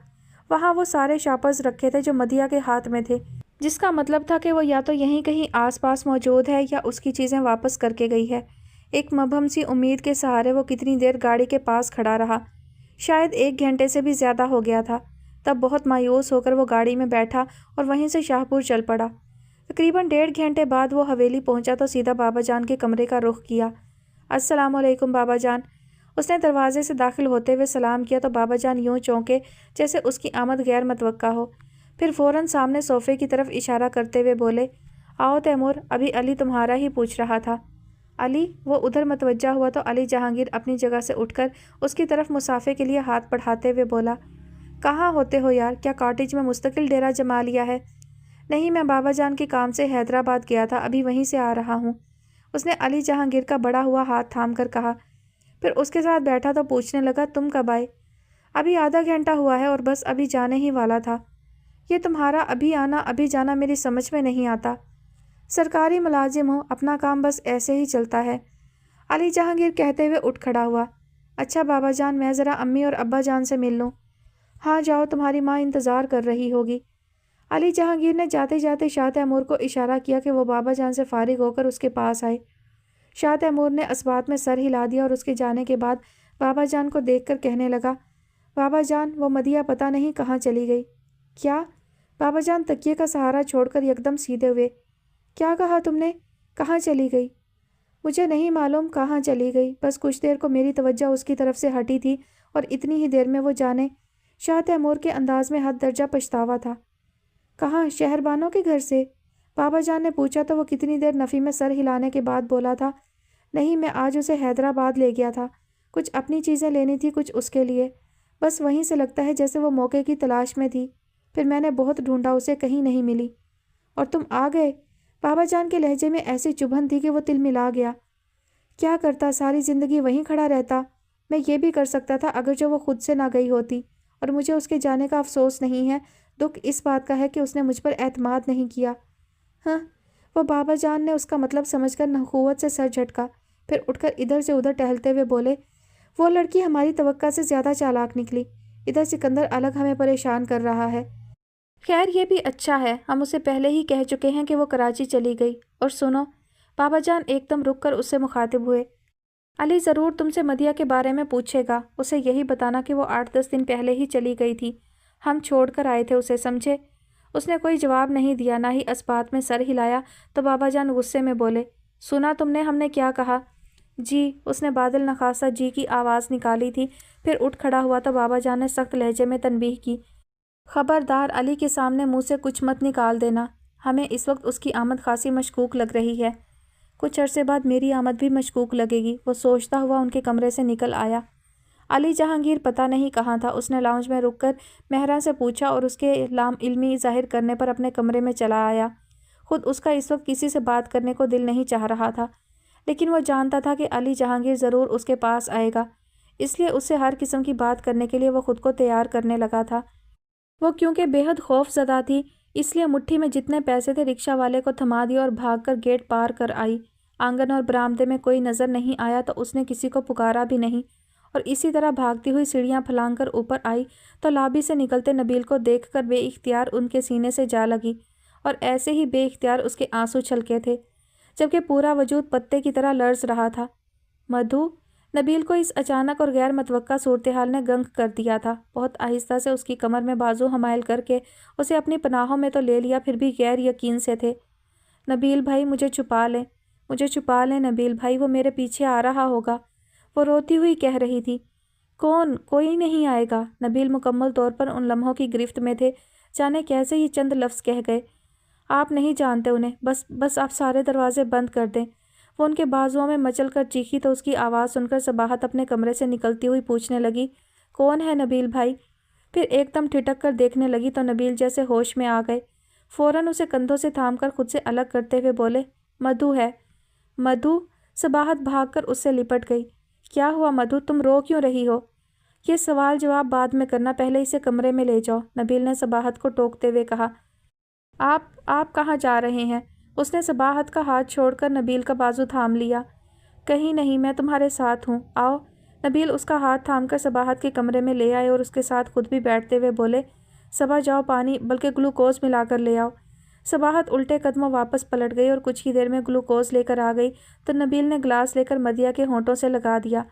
وہاں وہ سارے شاپرز رکھے تھے جو مدیحہ کے ہاتھ میں تھے، جس کا مطلب تھا کہ وہ یا تو یہیں کہیں آس پاس موجود ہے یا اس کی چیزیں واپس کر کے گئی ہے۔ ایک مبہم سی امید کے سہارے وہ کتنی دیر گاڑی کے پاس کھڑا رہا، شاید 1 گھنٹے سے بھی زیادہ ہو گیا تھا۔ تب بہت مایوس ہو کر وہ گاڑی میں بیٹھا اور وہیں سے شاہپور چل پڑا۔ تقریباً 1.5 گھنٹے بعد وہ حویلی پہنچا تو سیدھا بابا جان کے کمرے کا رخ کیا۔ السلام علیکم بابا جان۔ اس نے دروازے سے داخل ہوتے ہوئے سلام کیا تو بابا جان یوں چونکے جیسے اس کی آمد غیر متوقع ہو، پھر فوراً سامنے صوفے کی طرف اشارہ کرتے ہوئے بولے، آؤ تیمور، ابھی علی تمہارا ہی پوچھ رہا تھا۔ علی؟ وہ ادھر متوجہ ہوا تو علی جہانگیر اپنی جگہ سے اٹھ کر اس کی طرف مسافے کے لیے ہاتھ بڑھاتے ہوئے بولا، کہاں ہوتے ہو یار؟ کیا کاٹیج میں مستقل ڈیرہ جما لیا ہے؟ نہیں، میں بابا جان کے کام سے حیدرآباد گیا تھا، ابھی وہیں سے آ رہا ہوں، اس نے علی جہانگیر کا بڑا ہوا ہاتھ تھام کر کہا۔ پھر اس کے ساتھ بیٹھا تو پوچھنے لگا، تم کب آئے؟ ابھی آدھا گھنٹہ ہوا ہے اور بس ابھی جانے ہی والا تھا۔ یہ تمہارا ابھی آنا ابھی جانا میری سمجھ میں نہیں آتا۔ سرکاری ملازم ہوں، اپنا کام بس ایسے ہی چلتا ہے، علی جہانگیر کہتے ہوئے اٹھ کھڑا ہوا۔ اچھا بابا جان، میں ذرا امی اور ابا جان سے مل لوں؟ ہاں جاؤ، تمہاری ماں انتظار کر رہی ہوگی۔ علی جہانگیر نے جاتے جاتے شاہ تیمور کو اشارہ کیا کہ وہ بابا جان سے فارغ ہو کر اس کے پاس آئے۔ شاہ تیمور نے اسبات میں سر ہلا دیا اور اس کے جانے کے بعد بابا جان کو دیکھ کر کہنے لگا، بابا جان، وہ مدیحہ پتہ نہیں کہاں چلی گئی۔ کیا؟ بابا جان تکیے کا سہارا چھوڑ کر یکدم سیدھے ہوئے۔ کیا کہا تم نے؟ کہاں چلی گئی؟ مجھے نہیں معلوم کہاں چلی گئی، بس کچھ دیر کو میری توجہ اس کی طرف سے ہٹی تھی اور اتنی ہی دیر میں وہ جانے۔ شاہ تیمور کے انداز میں حد درجہ پچھتاوا تھا۔ کہاں؟ شہر بانوں کے گھر سے؟ بابا جان نے پوچھا تو وہ کتنی دیر نفی میں سر ہلانے کے بعد بولا تھا، نہیں، میں آج اسے حیدرآباد لے گیا تھا، کچھ اپنی چیزیں لینی تھی، کچھ اس کے لیے، بس وہیں سے لگتا ہے جیسے وہ موقع کی تلاش میں تھی، پھر میں نے بہت ڈھونڈا، اسے کہیں نہیں ملی۔ اور تم آ گئے؟ بابا جان کے لہجے میں ایسی چبھن تھی کہ وہ تل ملا گیا۔ کیا کرتا، ساری زندگی وہیں کھڑا رہتا؟ میں یہ بھی کر سکتا تھا اگرچہ وہ خود سے نہ گئی ہوتی، اور مجھے اس کے جانے کا افسوس نہیں ہے، دکھ اس بات کا ہے کہ اس نے مجھ پر اعتماد نہیں کیا۔ ہاں، وہ بابا جان نے اس کا مطلب سمجھ کر نخوت سے سر جھٹکا، پھر اٹھ کر ادھر سے ادھر ٹہلتے ہوئے بولے، وہ لڑکی ہماری توقع سے زیادہ چالاک نکلی، ادھر سکندر الگ ہمیں پریشان کر رہا ہے۔ خیر یہ بھی اچھا ہے، ہم اسے پہلے ہی کہہ چکے ہیں کہ وہ کراچی چلی گئی۔ اور سنو، بابا جان ایک دم رک کر اس سے مخاطب ہوئے، علی ضرور تم سے مدیحہ کے بارے میں پوچھے گا، اسے یہی بتانا کہ وہ 8-10 دن پہلے ہی چلی گئی تھی، ہم چھوڑ کر آئے تھے اسے، سمجھے؟ اس نے کوئی جواب نہیں دیا، نہ ہی اس بات میں سر ہلایا، تو بابا جان غصے میں بولے، سنا تم نے ہم نے کیا کہا؟ جی، اس نے بادل نخواستہ جی کی آواز نکالی تھی، پھر اٹھ کھڑا ہوا تو بابا جان نے سخت لہجے میں تنبیہ کی، خبردار علی کے سامنے منہ سے کچھ مت نکال دینا، ہمیں اس وقت اس کی آمد خاصی مشکوک لگ رہی ہے، کچھ عرصے بعد میری آمد بھی مشکوک لگے گی۔ وہ سوچتا ہوا ان کے کمرے سے نکل آیا۔ علی جہانگیر پتہ نہیں کہاں تھا، اس نے لاؤنج میں رک کر مہرا سے پوچھا اور اس کے لام علمی ظاہر کرنے پر اپنے کمرے میں چلا آیا۔ خود اس کا اس وقت کسی سے بات کرنے کو دل نہیں چاہ رہا تھا، لیکن وہ جانتا تھا کہ علی جہانگیر ضرور اس کے پاس آئے گا، اس لیے اس سے ہر قسم کی بات کرنے کے لیے وہ خود کو تیار کرنے لگا تھا۔ وہ کیونکہ بے حد خوف زدہ تھی، اس لیے مٹھی میں جتنے پیسے تھے رکشہ والے کو تھما دیا اور بھاگ کر گیٹ پار کر آئی۔ آنگن اور برآمدے میں کوئی نظر نہیں آیا تو اس نے کسی کو پکارا بھی نہیں، اور اسی طرح بھاگتی ہوئی سیڑھیاں پھلانگ کر اوپر آئی تو لابی سے نکلتے نبیل کو دیکھ کر بے اختیار ان کے سینے سے جا لگی، اور ایسے ہی بے اختیار اس کے آنسو چھلکے تھے، جبکہ پورا وجود پتے کی طرح لرز رہا تھا۔ مدھو، نبیل کو اس اچانک اور غیر متوقع صورتحال نے گنگ کر دیا تھا۔ بہت آہستہ سے اس کی کمر میں بازو حمائل کر کے اسے اپنی پناہوں میں تو لے لیا، پھر بھی غیر یقین سے تھے۔ نبیل بھائی، مجھے چھپا لیں، مجھے چھپا لیں نبیل بھائی، وہ میرے پیچھے آ رہا ہوگا، وہ روتی ہوئی کہہ رہی تھی۔ کون؟ کوئی نہیں آئے گا۔ نبیل مکمل طور پر ان لمحوں کی گرفت میں تھے، جانے کیسے یہ چند لفظ کہہ گئے۔ آپ نہیں جانتے انہیں، بس آپ سارے دروازے بند کر دیں۔ وہ ان کے بازوؤں میں مچل کر چیخی تو اس کی آواز سن کر صباحت اپنے کمرے سے نکلتی ہوئی پوچھنے لگی، کون ہے نبیل بھائی؟ پھر ایک دم ٹھٹک کر دیکھنے لگی تو نبیل جیسے ہوش میں آ گئے، فوراً اسے کندھوں سے تھام کر خود سے الگ کرتے ہوئے بولے، مدھو ہے۔ مدھو؟ صباحت بھاگ کر اس سے لپٹ گئی۔ کیا ہوا مدھو، تم رو کیوں رہی ہو؟ یہ سوال جواب بعد میں کرنا، پہلے اسے کمرے میں لے جاؤ، نبیل نے صباحت کو ٹوکتے ہوئے کہا۔ آپ کہاں جا رہے ہیں؟ اس نے صباحت کا ہاتھ چھوڑ کر نبیل کا بازو تھام لیا۔ کہیں نہیں، میں تمہارے ساتھ ہوں، آؤ۔ نبیل اس کا ہاتھ تھام کر صباحت کے کمرے میں لے آئے اور اس کے ساتھ خود بھی بیٹھتے ہوئے بولے، صبا جاؤ پانی بلکہ گلوکوز ملا کر لے آؤ۔ صباحت الٹے قدموں واپس پلٹ گئی اور کچھ ہی دیر میں گلوکوز لے کر آ گئی تو نبیل نے گلاس لے کر مدیحہ کے ہونٹوں سے لگا دیا۔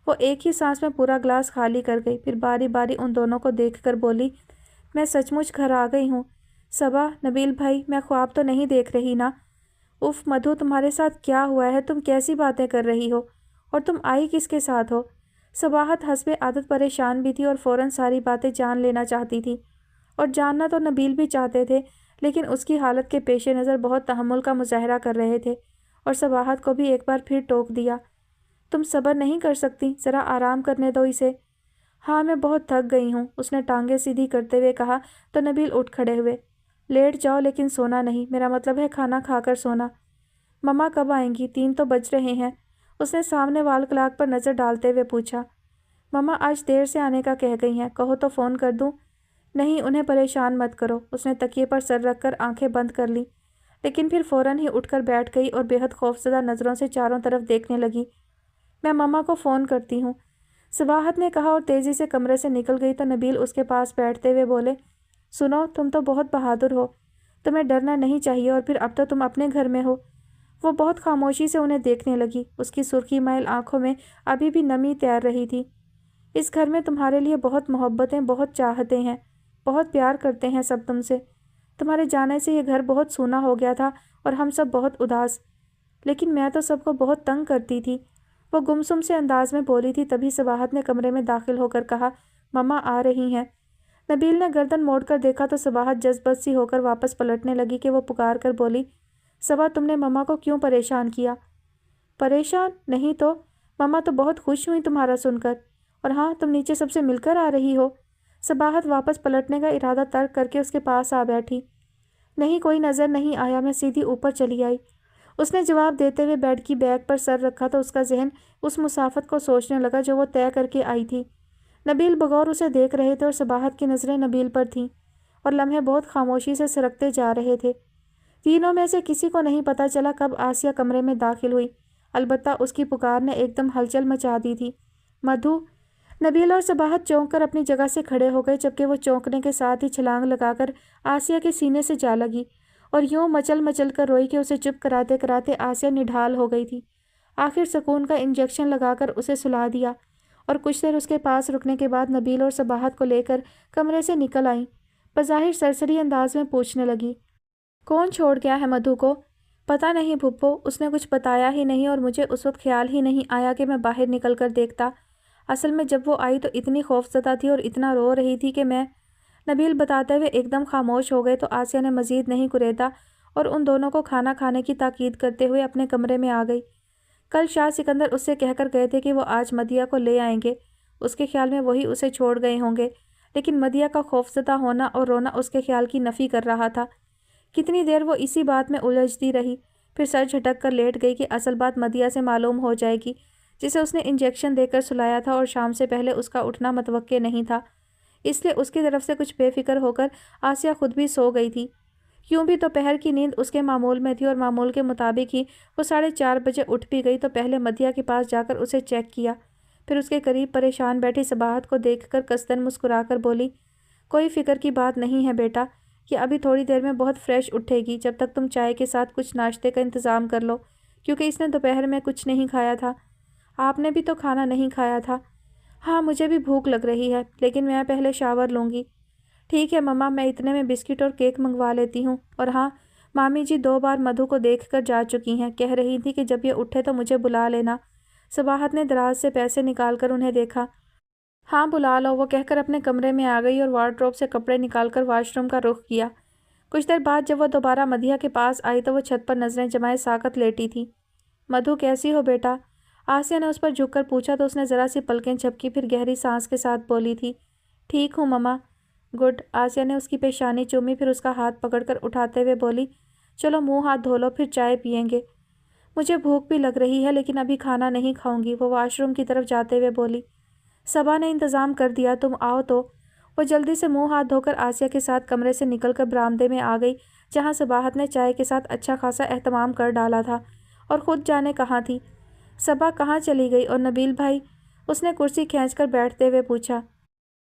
وہ ایک ہی سانس میں پورا گلاس خالی کر گئی، پھر باری باری ان دونوں کو دیکھ کر بولی، میں سچ مچ گھر آ گئی ہوں۔ صبا، نبیل بھائی، میں خواب تو نہیں دیکھ رہی نا؟ اف مدھو، تمہارے ساتھ کیا ہوا ہے؟ تم کیسی باتیں کر رہی ہو؟ اور تم آئی کس کے ساتھ ہو؟ صباحت حسب عادت پریشان بھی تھی اور فوراً ساری باتیں جان لینا چاہتی تھی، اور جاننا تو نبیل بھی چاہتے تھے، لیکن اس کی حالت کے پیش نظر بہت تحمل کا مظاہرہ کر رہے تھے، اور صباحت کو بھی ایک بار پھر ٹوک دیا، تم صبر نہیں کر سکتی؟ ذرا آرام کرنے دو اسے۔ ہاں، میں بہت تھک گئی ہوں، اس نے ٹانگیں سیدھی کرتے ہوئے کہا تو نبیل اٹھ کھڑے ہوئے۔ لیٹ جاؤ لیکن سونا نہیں، میرا مطلب ہے کھانا کھا کر سونا۔ مما کب آئیں گی؟ 3 تو بج رہے ہیں، اس نے سامنے وال کلاک پر نظر ڈالتے ہوئے پوچھا۔ مما آج دیر سے آنے کا کہہ گئی ہیں، کہو تو فون کر دوں؟ نہیں، انہیں پریشان مت کرو، اس نے تکیے پر سر رکھ کر آنکھیں بند کر لیں، لیکن پھر فوراً ہی اٹھ کر بیٹھ گئی اور بے حد خوفزدہ نظروں سے چاروں طرف دیکھنے لگی۔ میں مما کو فون کرتی ہوں، صباحت نے کہا اور تیزی سے کمرے سے نکل گئی تو نبیل اس کے پاس بیٹھتے ہوئے بولے، سنو، تم تو بہت بہادر ہو، تمہیں ڈرنا نہیں چاہیے، اور پھر اب تو تم اپنے گھر میں ہو۔ وہ بہت خاموشی سے انہیں دیکھنے لگی، اس کی سرخی مائل آنکھوں میں ابھی بھی نمی تیر رہی تھی۔ اس گھر میں تمہارے لیے بہت محبتیں، بہت چاہتے ہیں، بہت پیار کرتے ہیں سب تم سے۔ تمہارے جانے سے یہ گھر بہت سونا ہو گیا تھا اور ہم سب بہت اداس، لیکن میں تو سب کو بہت تنگ کرتی تھی، وہ گمسم سے انداز میں بولی تھی۔ تبھی صباحت نے کمرے میں داخل ہو کر کہا، مما آ رہی ہیں۔ نبیل نے گردن موڑ کر دیکھا تو صباحت جذبت سی ہو کر واپس پلٹنے لگی کہ وہ پکار کر بولی، صبا، تم نے مما کو کیوں پریشان کیا؟ پریشان نہیں تو، مما تو بہت خوش ہوئی تمہارا سن کر، اور ہاں، تم نیچے سب سے مل کر آ رہی ہو۔ صباحت واپس پلٹنے کا ارادہ ترک کر کے اس کے پاس آ بیٹھی۔ نہیں کوئی نظر نہیں آیا، میں سیدھی اوپر چلی آئی۔ اس نے جواب دیتے ہوئے بیڈ کی بیگ پر سر رکھا تو اس کا ذہن اس مسافت کو سوچنے لگا جو وہ طے کر کے آئی تھی۔ نبیل بغور اسے دیکھ رہے تھے اور صباحت کی نظریں نبیل پر تھیں اور لمحے بہت خاموشی سے سرکتے جا رہے تھے۔ تینوں میں سے کسی کو نہیں پتہ چلا کب آسیہ کمرے میں داخل ہوئی، البتہ اس کی پکار نے ایک دم ہلچل مچا دی تھی۔ مدھو! نبیل اور صباحت چونک کر اپنی جگہ سے کھڑے ہو گئے، جبکہ وہ چونکنے کے ساتھ ہی چھلانگ لگا کر آسیہ کے سینے سے جا لگی اور یوں مچل مچل کر روئی کہ اسے چپ کراتے کراتے آسیہ نڈھال ہو گئی تھی۔ آخر سکون کا انجیکشن لگا کر اسے سلا دیا اور کچھ دیر اس کے پاس رکنے کے بعد نبیل اور صباحت کو لے کر کمرے سے نکل آئیں۔ بظاہر سرسری انداز میں پوچھنے لگی، کون چھوڑ گیا ہے مدھو کو؟ پتہ نہیں پھپھو، اس نے کچھ بتایا ہی نہیں اور مجھے اس وقت خیال ہی نہیں آیا کہ میں باہر نکل کر دیکھتا۔ اصل میں جب وہ آئی تو اتنی خوفزدہ تھی اور اتنا رو رہی تھی کہ میں… نبیل بتاتے ہوئے ایک دم خاموش ہو گئے تو آسیہ نے مزید نہیں کریدا اور ان دونوں کو کھانا کھانے کی تاکید کرتے ہوئے اپنے کمرے میں آ گئی۔ کل شاہ سکندر اس سے کہہ کر گئے تھے کہ وہ آج مدیہ کو لے آئیں گے۔ اس کے خیال میں وہی اسے چھوڑ گئے ہوں گے، لیکن مدیہ کا خوفزدہ ہونا اور رونا اس کے خیال کی نفی کر رہا تھا۔ کتنی دیر وہ اسی بات میں الجھتی رہی، پھر سر جھٹک کر لیٹ گئی کہ اصل بات مدیہ سے معلوم ہو جائے گی، جسے اس نے انجیکشن دے کر سلایا تھا اور شام سے پہلے اس کا اٹھنا متوقع نہیں تھا۔ اس لیے اس کی طرف سے کچھ بے فکر ہو کر آسیہ خود بھی سو گئی تھی۔ کیوں بھی دوپہر کی نیند اس کے معمول میں تھی اور معمول کے مطابق ہی وہ 4:30 بجے اٹھ بھی گئی تو پہلے مدیہ کے پاس جا کر اسے چیک کیا، پھر اس کے قریب پریشان بیٹھی صباحت کو دیکھ کر قصدن مسکرا کر بولی، کوئی فکر کی بات نہیں ہے بیٹا، یہ ابھی تھوڑی دیر میں بہت فریش اٹھے گی، جب تک تم چائے کے ساتھ کچھ ناشتے کا انتظام کر لو، کیونکہ اس نے دوپہر میں کچھ نہیں کھایا تھا۔ آپ نے بھی تو کھانا نہیں کھایا تھا۔ ہاں مجھے بھی بھوک لگ رہی ہے، لیکن میں پہلے شاور لوں گی۔ ٹھیک ہے مما، میں اتنے میں بسکٹ اور کیک منگوا لیتی ہوں۔ اور ہاں، مامی جی 2 بار مدھو کو دیکھ کر جا چکی ہیں، کہہ رہی تھی کہ جب یہ اٹھے تو مجھے بلا لینا۔ صباحت نے دراز سے پیسے نکال کر انہیں دیکھا۔ ہاں بلا لو، وہ کہہ کر اپنے کمرے میں آ گئی اور وارڈروب سے کپڑے نکال کر واش روم کا رخ کیا۔ کچھ دیر بعد جب وہ دوبارہ مدیہ کے پاس آئی تو وہ چھت پر نظریں جمائے ساکت لیٹی تھی۔ مدھو کیسی ہو بیٹا؟ آسیہ نے اس پر جھک کر پوچھا تو اس نے ذرا سی پلکیں جھپکی، پھر گہری سانس کے ساتھ بولی تھی، ٹھیک ہوں مما۔ گڈ۔ آسیہ نے اس کی پیشانی چومی، پھر اس کا ہاتھ پکڑ کر اٹھاتے ہوئے بولی، چلو منہ ہاتھ دھو لو، پھر چائے پئیں گے۔ مجھے بھوک بھی لگ رہی ہے لیکن ابھی کھانا نہیں کھاؤں گی، وہ واش روم کی طرف جاتے ہوئے بولی۔ صبا نے انتظام کر دیا، تم آؤ تو۔ وہ جلدی سے منہ ہاتھ دھو کر آسیہ کے ساتھ کمرے سے نکل کر برآمدے میں آ گئی، جہاں صباحت نے چائے کے ساتھ اچھا خاصا اہتمام کر ڈالا تھا، اور خود جانے کہاں تھی۔ صبا کہاں چلی گئی؟ اور نبیل بھائی؟ اس نے کرسی کھینچ کر بیٹھتے ہوئے پوچھا۔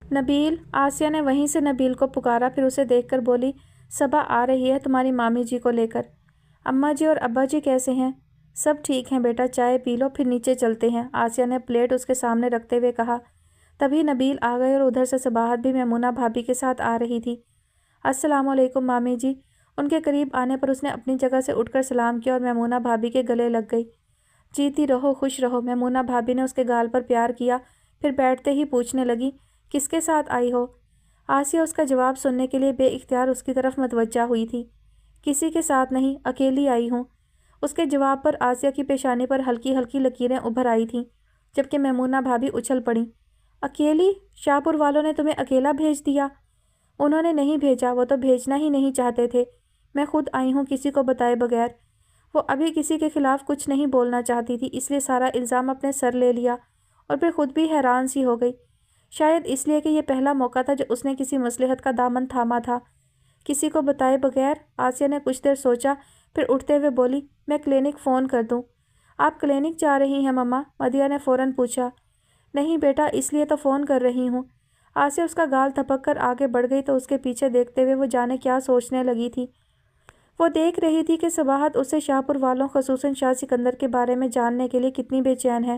نبیل؟ آسیہ نے وہیں سے نبیل کو پکارا، پھر اسے دیکھ کر بولی، صبا آ رہی ہے تمہاری مامی جی کو لے کر۔ اماں جی اور ابا جی کیسے ہیں؟ سب ٹھیک ہیں بیٹا، چائے پی لو پھر نیچے چلتے ہیں، آسیہ نے پلیٹ اس کے سامنے رکھتے ہوئے کہا۔ تبھی نبیل آ گئے اور ادھر سے صباحت بھی میمونہ بھابھی کے ساتھ آ رہی تھی۔ السلام علیکم مامی جی۔ ان کے قریب آنے پر اس نے اپنی جگہ سے اٹھ کر سلام کیا اور میمونہ بھابھی کے گلے لگ گئی۔ جیتی رہو، خوش رہو، میمونہ بھابھی نے اس کے گال پر پیار کیا، پھر بیٹھتے ہی پوچھنے لگی، کس کے ساتھ آئی ہو؟ آسیہ اس کا جواب سننے کے لیے بے اختیار اس کی طرف متوجہ ہوئی تھی۔ کسی کے ساتھ نہیں، اکیلی آئی ہوں۔ اس کے جواب پر آسیہ کی پیشانی پر ہلکی ہلکی لکیریں ابھر آئی تھیں، جبکہ میمونہ بھابھی اچھل پڑیں۔ اکیلی؟ شاہ پور والوں نے تمہیں اکیلا بھیج دیا؟ انہوں نے نہیں بھیجا، وہ تو بھیجنا ہی نہیں چاہتے تھے، میں خود آئی ہوں کسی کو بتائے بغیر۔ وہ ابھی کسی کے خلاف کچھ نہیں بولنا چاہتی تھی، اس لیے سارا الزام اپنے سر لے لیا، اور پھر خود بھی حیران سی ہو گئی، شاید اس لیے کہ یہ پہلا موقع تھا جو اس نے کسی مصلحت کا دامن تھاما تھا۔ کسی کو بتائے بغیر؟ آسیہ نے کچھ دیر سوچا، پھر اٹھتے ہوئے بولی، میں کلینک فون کر دوں۔ آپ کلینک جا رہی ہیں مما؟ مدیہ نے فوراً پوچھا۔ نہیں بیٹا، اس لیے تو فون کر رہی ہوں۔ آسیہ اس کا گال تھپک کر آگے بڑھ گئی تو اس کے پیچھے دیکھتے ہوئے وہ جانے کیا سوچنے لگی تھی۔ وہ دیکھ رہی تھی کہ صباحت اسے شاہ پور والوں خصوصاً شاہ سکندر کے بارے میں جاننے کے لیے کتنی بے چین ہے،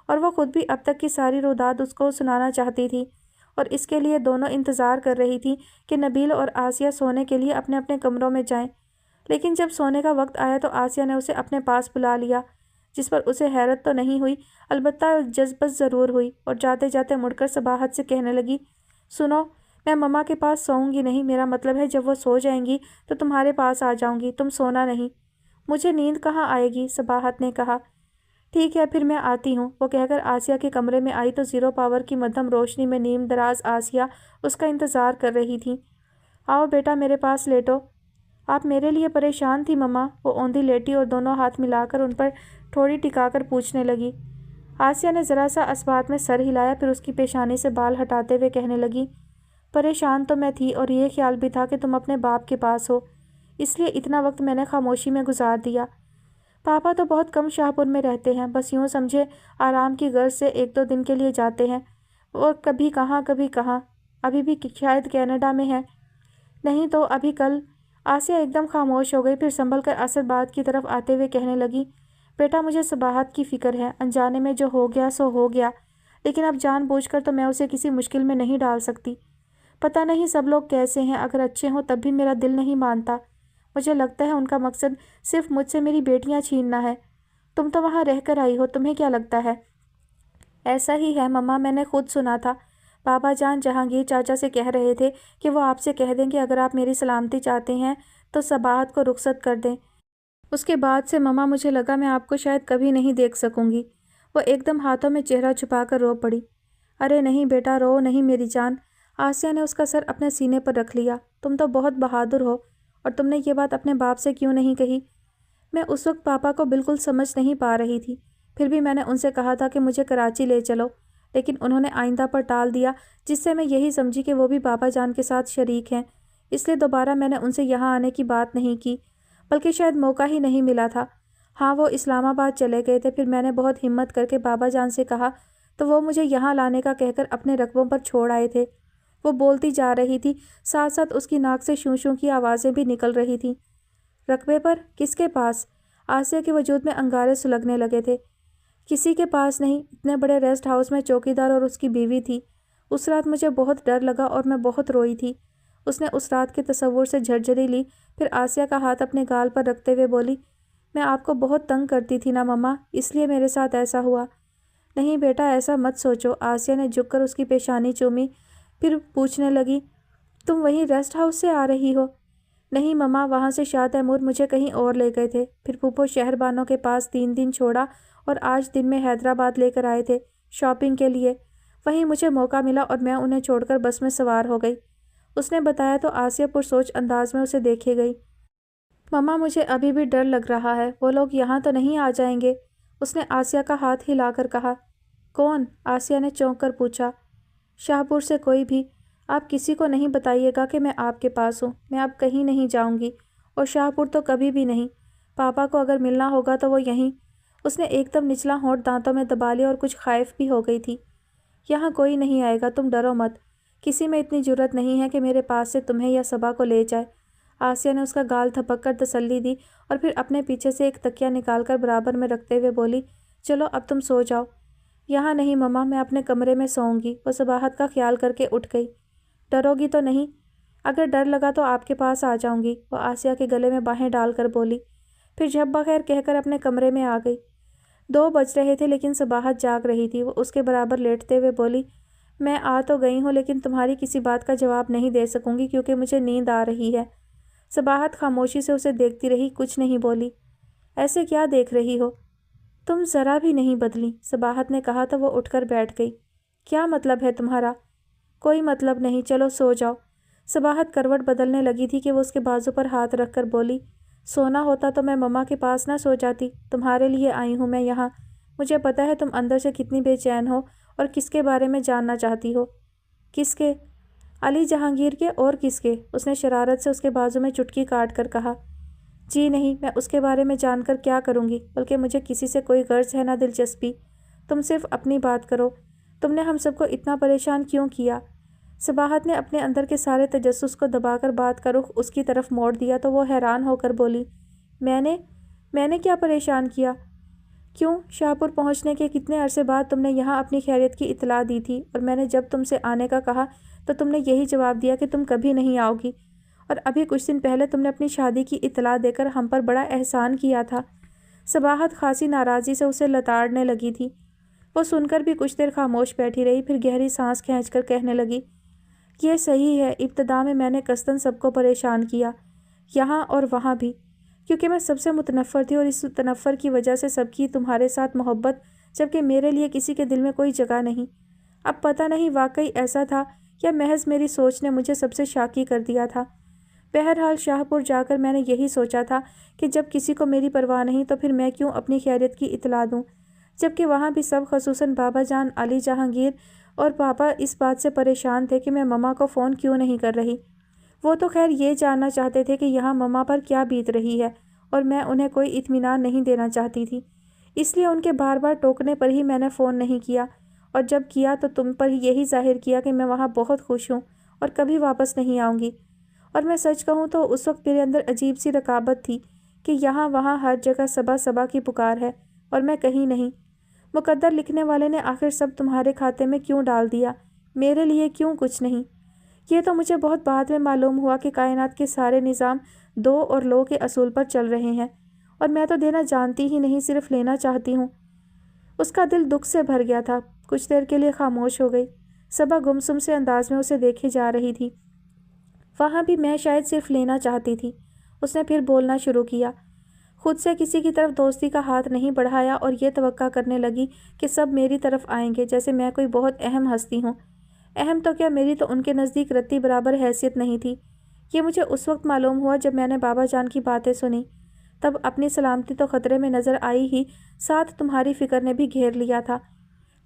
اور وہ خود بھی اب تک کی ساری روداد اس کو سنانا چاہتی تھی، اور اس کے لیے دونوں انتظار کر رہی تھی کہ نبیل اور آسیہ سونے کے لیے اپنے اپنے کمروں میں جائیں۔ لیکن جب سونے کا وقت آیا تو آسیہ نے اسے اپنے پاس بلا لیا، جس پر اسے حیرت تو نہیں ہوئی، البتہ جذبت ضرور ہوئی، اور جاتے جاتے مڑ کر صباحت سے کہنے لگی، سنو، میں مما کے پاس سوؤں گی نہیں، میرا مطلب ہے جب وہ سو جائیں گی تو تمہارے پاس آ جاؤں گی، تم سونا نہیں۔ مجھے نیند کہاں آئے گی؟ صباحت نے کہا۔ ٹھیک ہے پھر میں آتی ہوں، وہ کہہ کر آسیہ کے کمرے میں آئی تو 0 پاور کی مدھم روشنی میں نیم دراز آسیہ اس کا انتظار کر رہی تھی۔ آؤ بیٹا میرے پاس لیٹو۔ آپ میرے لیے پریشان تھی مما؟ وہ اوندھی لیٹی اور دونوں ہاتھ ملا کر ان پر تھوڑی ٹکا کر پوچھنے لگی۔ آسیہ نے ذرا سا اس بات میں سر ہلایا، پھر اس کی پیشانی سے بال ہٹاتے ہوئے کہنے لگی، پریشان تو میں تھی، اور یہ خیال بھی تھا کہ تم اپنے باپ کے پاس ہو، اس لیے اتنا وقت میں نے خاموشی میں گزار دیا۔ پاپا تو بہت کم شاہ پور میں رہتے ہیں، بس یوں سمجھے آرام کی غرض سے 1-2 دن کے لیے جاتے ہیں، اور کبھی کہاں کبھی کہاں، ابھی بھی شاید کینیڈا میں ہیں، نہیں تو ابھی کل۔ آسیہ ایک دم خاموش ہو گئی، پھر سنبھل کر اصل بات کی طرف آتے ہوئے کہنے لگی، بیٹا مجھے صباحت کی فکر ہے، انجانے میں جو ہو گیا سو ہو گیا، لیکن اب جان بوجھ کر تو میں اسے کسی مشکل میں نہیں ڈال سکتی۔ پتہ نہیں سب لوگ کیسے ہیں، اگر اچھے ہوں تب بھی میرا دل نہیں مانتا، مجھے لگتا ہے ان کا مقصد صرف مجھ سے میری بیٹیاں چھیننا ہے۔ تم تو وہاں رہ کر آئی ہو، تمہیں کیا لگتا ہے؟ ایسا ہی ہے مما، میں نے خود سنا تھا، بابا جان جہانگیر چاچا سے کہہ رہے تھے کہ وہ آپ سے کہہ دیں کہ اگر آپ میری سلامتی چاہتے ہیں تو صباحت کو رخصت کر دیں۔ اس کے بعد سے مما مجھے لگا میں آپ کو شاید کبھی نہیں دیکھ سکوں گی۔ وہ ایک دم ہاتھوں میں چہرہ چھپا کر رو پڑی۔ ارے نہیں بیٹا، رو نہیں میری جان۔ آسیہ نے اس کا سر اپنے سینے پر رکھ لیا۔ تم تو بہت بہادر ہو، اور تم نے یہ بات اپنے باپ سے کیوں نہیں کہی؟ میں اس وقت پاپا کو بالکل سمجھ نہیں پا رہی تھی، پھر بھی میں نے ان سے کہا تھا کہ مجھے کراچی لے چلو، لیکن انہوں نے آئندہ پر ٹال دیا، جس سے میں یہی سمجھی کہ وہ بھی بابا جان کے ساتھ شریک ہیں، اس لیے دوبارہ میں نے ان سے یہاں آنے کی بات نہیں کی، بلکہ شاید موقع ہی نہیں ملا تھا۔ ہاں وہ اسلام آباد چلے گئے تھے، پھر میں نے بہت ہمت کر کے بابا جان سے کہا تو وہ مجھے یہاں لانے کا کہہ کر اپنے رقبوں پر چھوڑ آئے تھے۔ وہ بولتی جا رہی تھی، ساتھ ساتھ اس کی ناک سے شوں شوں کی آوازیں بھی نکل رہی تھیں۔ رقبے پر؟ کس کے پاس؟ آسیہ کے وجود میں انگارے سلگنے لگے تھے۔ کسی کے پاس نہیں، اتنے بڑے ریسٹ ہاؤس میں چوکیدار اور اس کی بیوی تھی۔ اس رات مجھے بہت ڈر لگا اور میں بہت روئی تھی۔ اس نے اس رات کے تصور سے جھرجھری لی، پھر آسیہ کا ہاتھ اپنے گال پر رکھتے ہوئے بولی، میں آپ کو بہت تنگ کرتی تھی نا مما، اس لیے میرے ساتھ ایسا ہوا۔ نہیں بیٹا ایسا مت سوچو۔ آسیہ نے جھک کر اس کی پیشانی چومی، پھر پوچھنے لگی، تم وہیں ریسٹ ہاؤس سے آ رہی ہو؟ نہیں مما، وہاں سے شاہ تیمور مجھے کہیں اور لے گئے تھے، پھر پھوپھو شہر بانوں کے پاس 3 دن چھوڑا اور آج دن میں حیدرآباد لے کر آئے تھے شاپنگ کے لیے۔ وہیں مجھے موقع ملا اور میں انہیں چھوڑ کر بس میں سوار ہو گئی۔ اس نے بتایا تو آسیہ پرسوچ انداز میں اسے دیکھے گئی۔ مما مجھے ابھی بھی ڈر لگ رہا ہے، وہ لوگ یہاں تو نہیں آ جائیں گے؟ اس نے آسیہ کا ہاتھ ہلا کر کہا۔ کون؟ آسیہ نے چونک کر پوچھا۔ شاہ پور سے کوئی بھی۔ آپ کسی کو نہیں بتائیے گا کہ میں آپ کے پاس ہوں، میں اب کہیں نہیں جاؤں گی، اور شاہ پور تو کبھی بھی نہیں۔ پاپا کو اگر ملنا ہوگا تو وہ یہیں۔ اس نے ایک دم نچلا ہونٹ دانتوں میں دبا لیا اور کچھ خائف بھی ہو گئی تھی۔ یہاں کوئی نہیں آئے گا، تم ڈرو مت، کسی میں اتنی جرت نہیں ہے کہ میرے پاس سے تمہیں یا صبا کو لے جائے۔ آسیہ نے اس کا گال تھپک کر تسلی دی اور پھر اپنے پیچھے سے ایک تکیہ نکال کر برابر میں رکھتے ہوئے بولی، چلو اب تم سو جاؤ۔ یہاں نہیں مما، میں اپنے کمرے میں سوؤں گی۔ وہ صباحت کا خیال کر کے اٹھ گئی۔ ڈرو گی تو نہیں؟ اگر ڈر لگا تو آپ کے پاس آ جاؤں گی، وہ آسیہ کے گلے میں باہیں ڈال کر بولی، پھر جب بخیر کہہ کر اپنے کمرے میں آ گئی۔ 2 بج رہے تھے لیکن صباحت جاگ رہی تھی۔ وہ اس کے برابر لیٹتے ہوئے بولی، میں آ تو گئی ہوں لیکن تمہاری کسی بات کا جواب نہیں دے سکوں گی کیونکہ مجھے نیند آ رہی ہے۔ صباحت خاموشی سے اسے دیکھتی رہی، کچھ نہیں بولی۔ ایسے کیا دیکھ رہی ہو؟ تم ذرا بھی نہیں بدلی، صباحت نے کہا تو وہ اٹھ کر بیٹھ گئی۔ کیا مطلب ہے تمہارا؟ کوئی مطلب نہیں، چلو سو جاؤ۔ صباحت کروٹ بدلنے لگی تھی کہ وہ اس کے بازو پر ہاتھ رکھ کر بولی، سونا ہوتا تو میں مما کے پاس نہ سو جاتی، تمہارے لیے آئی ہوں میں یہاں۔ مجھے پتہ ہے تم اندر سے کتنی بے چین ہو اور کس کے بارے میں جاننا چاہتی ہو۔ کس کے؟ علی جہانگیر کے، اور کس کے؟ اس نے شرارت سے اس کے بازو میں چٹکی کاٹ کر کہا۔ جی نہیں، میں اس کے بارے میں جان کر کیا کروں گی، بلکہ مجھے کسی سے کوئی غرض ہے نہ دلچسپی۔ تم صرف اپنی بات کرو، تم نے ہم سب کو اتنا پریشان کیوں کیا؟ صباحت نے اپنے اندر کے سارے تجسس کو دبا کر بات کا رخ اس کی طرف موڑ دیا تو وہ حیران ہو کر بولی، میں نے کیا پریشان کیا؟ کیوں؟ شاہ پور پہنچنے کے کتنے عرصے بعد تم نے یہاں اپنی خیریت کی اطلاع دی تھی، اور میں نے جب تم سے آنے کا کہا تو تم نے یہی جواب دیا کہ تم کبھی نہیں آؤ گی، اور ابھی کچھ دن پہلے تم نے اپنی شادی کی اطلاع دے کر ہم پر بڑا احسان کیا تھا۔ صباحت خاصی ناراضی سے اسے لتاڑنے لگی تھی۔ وہ سن کر بھی کچھ دیر خاموش بیٹھی رہی، پھر گہری سانس کھینچ کر کہنے لگی، یہ صحیح ہے، ابتدا میں نے قصداً سب کو پریشان کیا، یہاں اور وہاں بھی، کیونکہ میں سب سے متنفر تھی، اور اس تنفر کی وجہ سے سب کی تمہارے ساتھ محبت، جبکہ میرے لیے کسی کے دل میں کوئی جگہ نہیں۔ اب پتہ نہیں واقعی ایسا تھا یا محض میری سوچ نے مجھے سب سے شاکی کر دیا تھا۔ بہرحال شاہپور جا کر میں نے یہی سوچا تھا کہ جب کسی کو میری پرواہ نہیں تو پھر میں کیوں اپنی خیریت کی اطلاع دوں، جبکہ وہاں بھی سب خصوصاً بابا جان، علی جہانگیر اور پاپا اس بات سے پریشان تھے کہ میں مما کو فون کیوں نہیں کر رہی۔ وہ تو خیر یہ جاننا چاہتے تھے کہ یہاں مما پر کیا بیت رہی ہے، اور میں انہیں کوئی اطمینان نہیں دینا چاہتی تھی، اس لیے ان کے بار بار ٹوکنے پر ہی میں نے فون نہیں کیا، اور جب کیا تو تم پر یہی ظاہر کیا کہ میں وہاں بہت خوش ہوں اور کبھی واپس نہیں آؤں گی۔ اور میں سچ کہوں تو اس وقت میرے اندر عجیب سی رقابت تھی کہ یہاں وہاں ہر جگہ صبا صبا کی پکار ہے اور میں کہیں نہیں۔ مقدر لکھنے والے نے آخر سب تمہارے کھاتے میں کیوں ڈال دیا، میرے لیے کیوں کچھ نہیں؟ یہ تو مجھے بہت بعد میں معلوم ہوا کہ کائنات کے سارے نظام دو اور لو کے اصول پر چل رہے ہیں، اور میں تو دینا جانتی ہی نہیں، صرف لینا چاہتی ہوں۔ اس کا دل دکھ سے بھر گیا تھا، کچھ دیر کے لیے خاموش ہو گئی۔ صبا گمسم سے انداز میں اسے دیکھے جا رہی تھی۔ وہاں بھی میں شاید صرف لینا چاہتی تھی۔ اس نے پھر بولنا شروع کیا، خود سے کسی کی طرف دوستی کا ہاتھ نہیں بڑھایا اور یہ توقع کرنے لگی کہ سب میری طرف آئیں گے، جیسے میں کوئی بہت اہم ہستی ہوں۔ اہم تو کیا، میری تو ان کے نزدیک رتی برابر حیثیت نہیں تھی۔ یہ مجھے اس وقت معلوم ہوا جب میں نے بابا جان کی باتیں سنی، تب اپنی سلامتی تو خطرے میں نظر آئی ہی، ساتھ تمہاری فکر نے بھی گھیر لیا تھا۔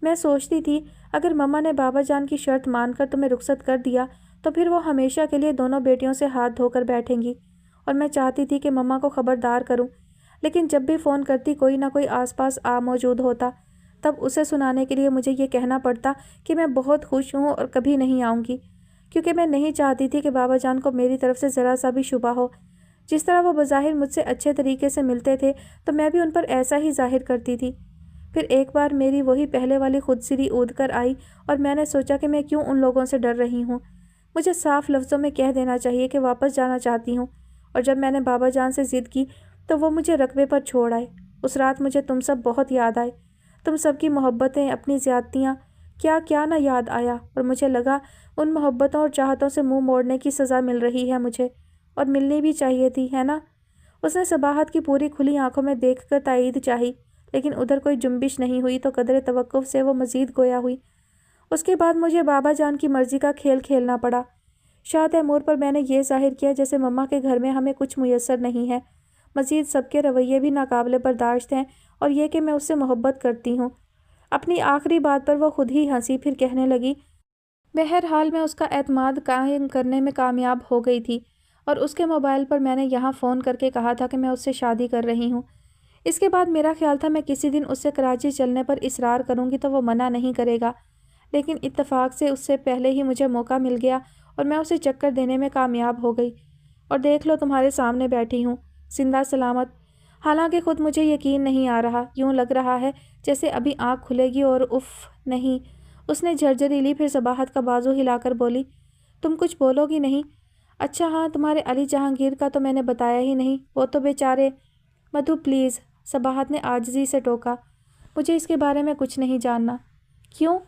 میں سوچتی تھی اگر مما نے بابا جان کی شرط مان کر تمہیں رخصت کر دیا تو پھر وہ ہمیشہ کے لیے دونوں بیٹیوں سے ہاتھ دھو کر بیٹھیں گی، اور میں چاہتی تھی کہ مما کو خبردار کروں، لیکن جب بھی فون کرتی کوئی نہ کوئی آس پاس موجود ہوتا، تب اسے سنانے کے لیے مجھے یہ کہنا پڑتا کہ میں بہت خوش ہوں اور کبھی نہیں آؤں گی، کیونکہ میں نہیں چاہتی تھی کہ بابا جان کو میری طرف سے ذرا سا بھی شبہ ہو۔ جس طرح وہ بظاہر مجھ سے اچھے طریقے سے ملتے تھے تو میں بھی ان پر ایسا ہی ظاہر کرتی تھی۔ پھر ایک بار میری وہی پہلے والی خود سری اود کر آئی اور میں نے سوچا کہ میں کیوں ان لوگوں سے ڈر رہی ہوں، مجھے صاف لفظوں میں کہہ دینا چاہیے کہ واپس جانا چاہتی ہوں۔ اور جب میں نے بابا جان سے ضد کی تو وہ مجھے رقبے پر چھوڑ آئے۔ اس رات مجھے تم سب بہت یاد آئے، تم سب کی محبتیں، اپنی زیادتیاں، کیا کیا نہ یاد آیا، اور مجھے لگا ان محبتوں اور چاہتوں سے منہ موڑنے کی سزا مل رہی ہے مجھے، اور ملنی بھی چاہیے تھی، ہے نا؟ اس نے صباحت کی پوری کھلی آنکھوں میں دیکھ کر تائید چاہی، لیکن ادھر کوئی جنبش نہیں ہوئی تو قدرے توقف سے وہ مزید گویا ہوئی۔ اس کے بعد مجھے بابا جان کی مرضی کا کھیل کھیلنا پڑا۔ شاہ تیمور پر میں نے یہ ظاہر کیا جیسے مما کے گھر میں ہمیں کچھ میسر نہیں ہے، مزید سب کے رویے بھی ناقابل برداشت ہیں، اور یہ کہ میں اس سے محبت کرتی ہوں۔ اپنی آخری بات پر وہ خود ہی ہنسی، پھر کہنے لگی، بہرحال میں اس کا اعتماد قائم کرنے میں کامیاب ہو گئی تھی، اور اس کے موبائل پر میں نے یہاں فون کر کے کہا تھا کہ میں اس سے شادی کر رہی ہوں۔ اس کے بعد میرا خیال تھا میں کسی دن اس سے کراچی چلنے پر اصرار کروں گی تو وہ منع نہیں کرے گا، لیکن اتفاق سے اس سے پہلے ہی مجھے موقع مل گیا اور میں اسے چکر دینے میں کامیاب ہو گئی، اور دیکھ لو تمہارے سامنے بیٹھی ہوں، زندہ سلامت۔ حالانکہ خود مجھے یقین نہیں آ رہا، یوں لگ رہا ہے جیسے ابھی آنکھ کھلے گی، اور اف نہیں۔ اس نے جھرجھری لی، پھر صباحت کا بازو ہلا کر بولی، تم کچھ بولو گی نہیں؟ اچھا ہاں، تمہارے علی جہانگیر کا تو میں نے بتایا ہی نہیں، وہ تو بیچارے۔ مدھو پلیز، صباحت نے عاجزی سے ٹوکا، مجھے اس کے بارے میں کچھ نہیں جاننا۔ کیوں؟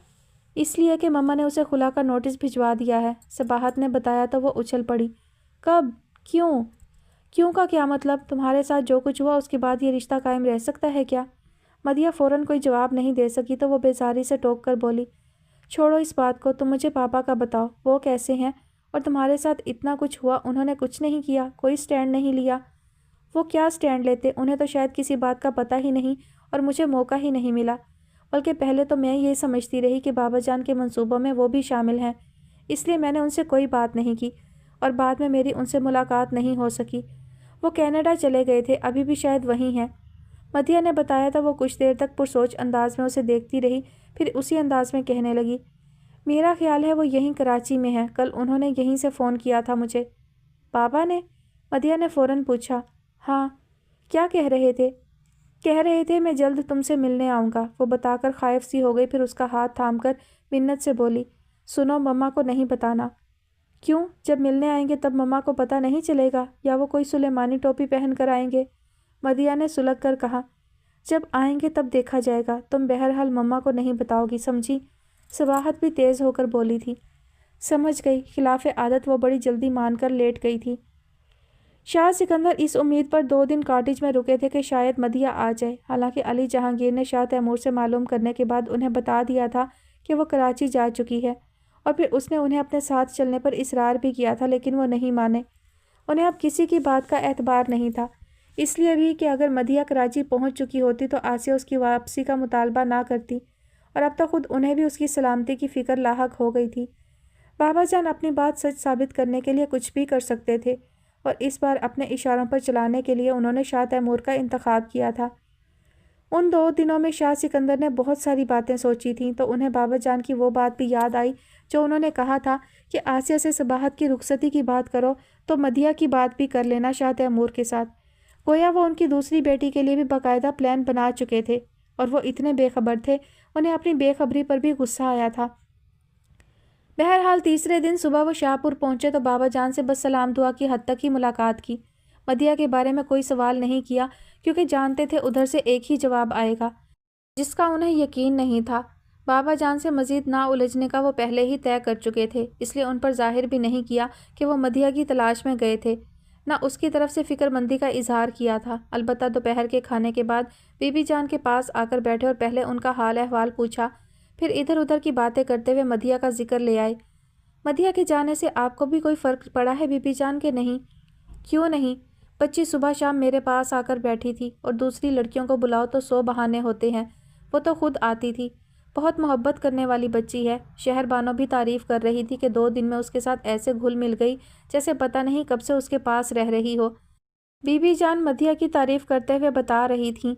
اس لیے کہ مما نے اسے خلا کا نوٹس بھجوا دیا ہے، صباحت نے بتایا تو وہ اچھل پڑی۔ کب؟ کیوں؟ کیوں کا کیا مطلب؟ تمہارے ساتھ جو کچھ ہوا اس کے بعد یہ رشتہ قائم رہ سکتا ہے کیا؟ مدیہ فوراً کوئی جواب نہیں دے سکی تو وہ بیزاری سے ٹوک کر بولی، چھوڑو اس بات کو، تم مجھے پاپا کا بتاؤ، وہ کیسے ہیں؟ اور تمہارے ساتھ اتنا کچھ ہوا، انہوں نے کچھ نہیں کیا، کوئی سٹینڈ نہیں لیا؟ وہ کیا سٹینڈ لیتے؟ انہیں تو شاید کسی بات کا پتہ ہی نہیں اور مجھے موقع ہی نہیں ملا، بلکہ پہلے تو میں یہ سمجھتی رہی کہ بابا جان کے منصوبوں میں وہ بھی شامل ہیں، اس لیے میں نے ان سے کوئی بات نہیں کی، اور بعد میں میری ان سے ملاقات نہیں ہو سکی۔ وہ کینیڈا چلے گئے تھے، ابھی بھی شاید وہیں ہیں، مدیہ نے بتایا تو وہ کچھ دیر تک پرسوچ انداز میں اسے دیکھتی رہی، پھر اسی انداز میں کہنے لگی، میرا خیال ہے وہ یہیں کراچی میں ہے، کل انہوں نے یہیں سے فون کیا تھا مجھے۔ بابا نے؟ مدیہ نے فوراً پوچھا۔ ہاں۔ کیا کہہ رہے تھے؟ کہہ رہے تھے میں جلد تم سے ملنے آؤں گا، وہ بتا کر خائف سی ہو گئی، پھر اس کا ہاتھ تھام کر منت سے بولی، سنو مما کو نہیں بتانا۔ کیوں؟ جب ملنے آئیں گے تب مما کو پتہ نہیں چلے گا، یا وہ کوئی سلیمانی ٹوپی پہن کر آئیں گے؟ مدیہ نے سلگ کر کہا، جب آئیں گے تب دیکھا جائے گا، تم بہرحال مما کو نہیں بتاؤ گی، سمجھی؟ صباحت بھی تیز ہو کر بولی تھی۔ سمجھ گئی۔ خلاف عادت وہ بڑی جلدی مان کر لیٹ گئی تھی۔ شاہ سکندر اس امید پر 2 دن کاٹیج میں رکے تھے کہ شاید مدیہ آ جائے، حالانکہ علی جہانگیر نے شاہ تیمور سے معلوم کرنے کے بعد انہیں بتا دیا تھا کہ وہ کراچی جا چکی ہے، اور پھر اس نے انہیں اپنے ساتھ چلنے پر اصرار بھی کیا تھا، لیکن وہ نہیں مانے۔ انہیں اب کسی کی بات کا اعتبار نہیں تھا، اس لیے بھی کہ اگر مدیحہ کراچی پہنچ چکی ہوتی تو آسیہ اس کی واپسی کا مطالبہ نہ کرتی، اور اب تو خود انہیں بھی اس کی سلامتی کی فکر لاحق ہو گئی تھی۔ بابا جان اپنی بات سچ ثابت کرنے کے لیے کچھ بھی کر سکتے تھے، اور اس بار اپنے اشاروں پر چلانے کے لیے انہوں نے شاہ تیمور کا انتخاب کیا تھا۔ ان 2 دنوں میں شاہ سکندر نے بہت ساری باتیں سوچی تھیں، تو انہیں بابا جان کی وہ بات بھی یاد آئی جو انہوں نے کہا تھا کہ آسیہ سے صباحت کی رخصتی کی بات کرو تو مدیحہ کی بات بھی کر لینا شاہ تیمور کے ساتھ۔ گویا وہ ان کی دوسری بیٹی کے لیے بھی باقاعدہ پلان بنا چکے تھے، اور وہ اتنے بے خبر تھے، انہیں اپنی بے خبری پر بھی غصہ آیا تھا۔ بہرحال تیسرے دن صبح وہ شاہ پور پہنچے تو بابا جان سے بس سلام دعا کی حد تک ہی ملاقات کی، مدیحہ کے بارے میں کوئی سوال نہیں کیا، کیونکہ جانتے تھے ادھر سے ایک ہی جواب آئے گا جس کا انہیں یقین نہیں تھا۔ بابا جان سے مزید نہ الجھنے کا وہ پہلے ہی طے کر چکے تھے، اس لیے ان پر ظاہر بھی نہیں کیا کہ وہ مدیحہ کی تلاش میں گئے تھے، نہ اس کی طرف سے فکر مندی کا اظہار کیا تھا۔ البتہ دوپہر کے کھانے کے بعد بی بی جان کے پاس آ کر بیٹھے اور پہلے ان کا حال احوال پوچھا، پھر ادھر ادھر کی باتیں کرتے ہوئے مدیحہ کا ذکر لے آئے۔ مدیحہ کے جانے سے آپ کو بھی کوئی فرق پڑا ہے بی بی جان کے؟ نہیں۔ کیوں نہیں؟ بچی صبح شام میرے پاس آ کر بیٹھی تھی، اور دوسری لڑکیوں کو بلاؤ تو 100 بہانے ہوتے ہیں، وہ تو خود آتی تھی، بہت محبت کرنے والی بچی ہے۔ شہر بانو بھی تعریف کر رہی تھی کہ 2 دن میں اس کے ساتھ ایسے گھل مل گئی جیسے پتہ نہیں کب سے اس کے پاس رہ رہی ہو۔ بی بی جان مدیحہ کی تعریف کرتے ہوئے بتا رہی تھیں،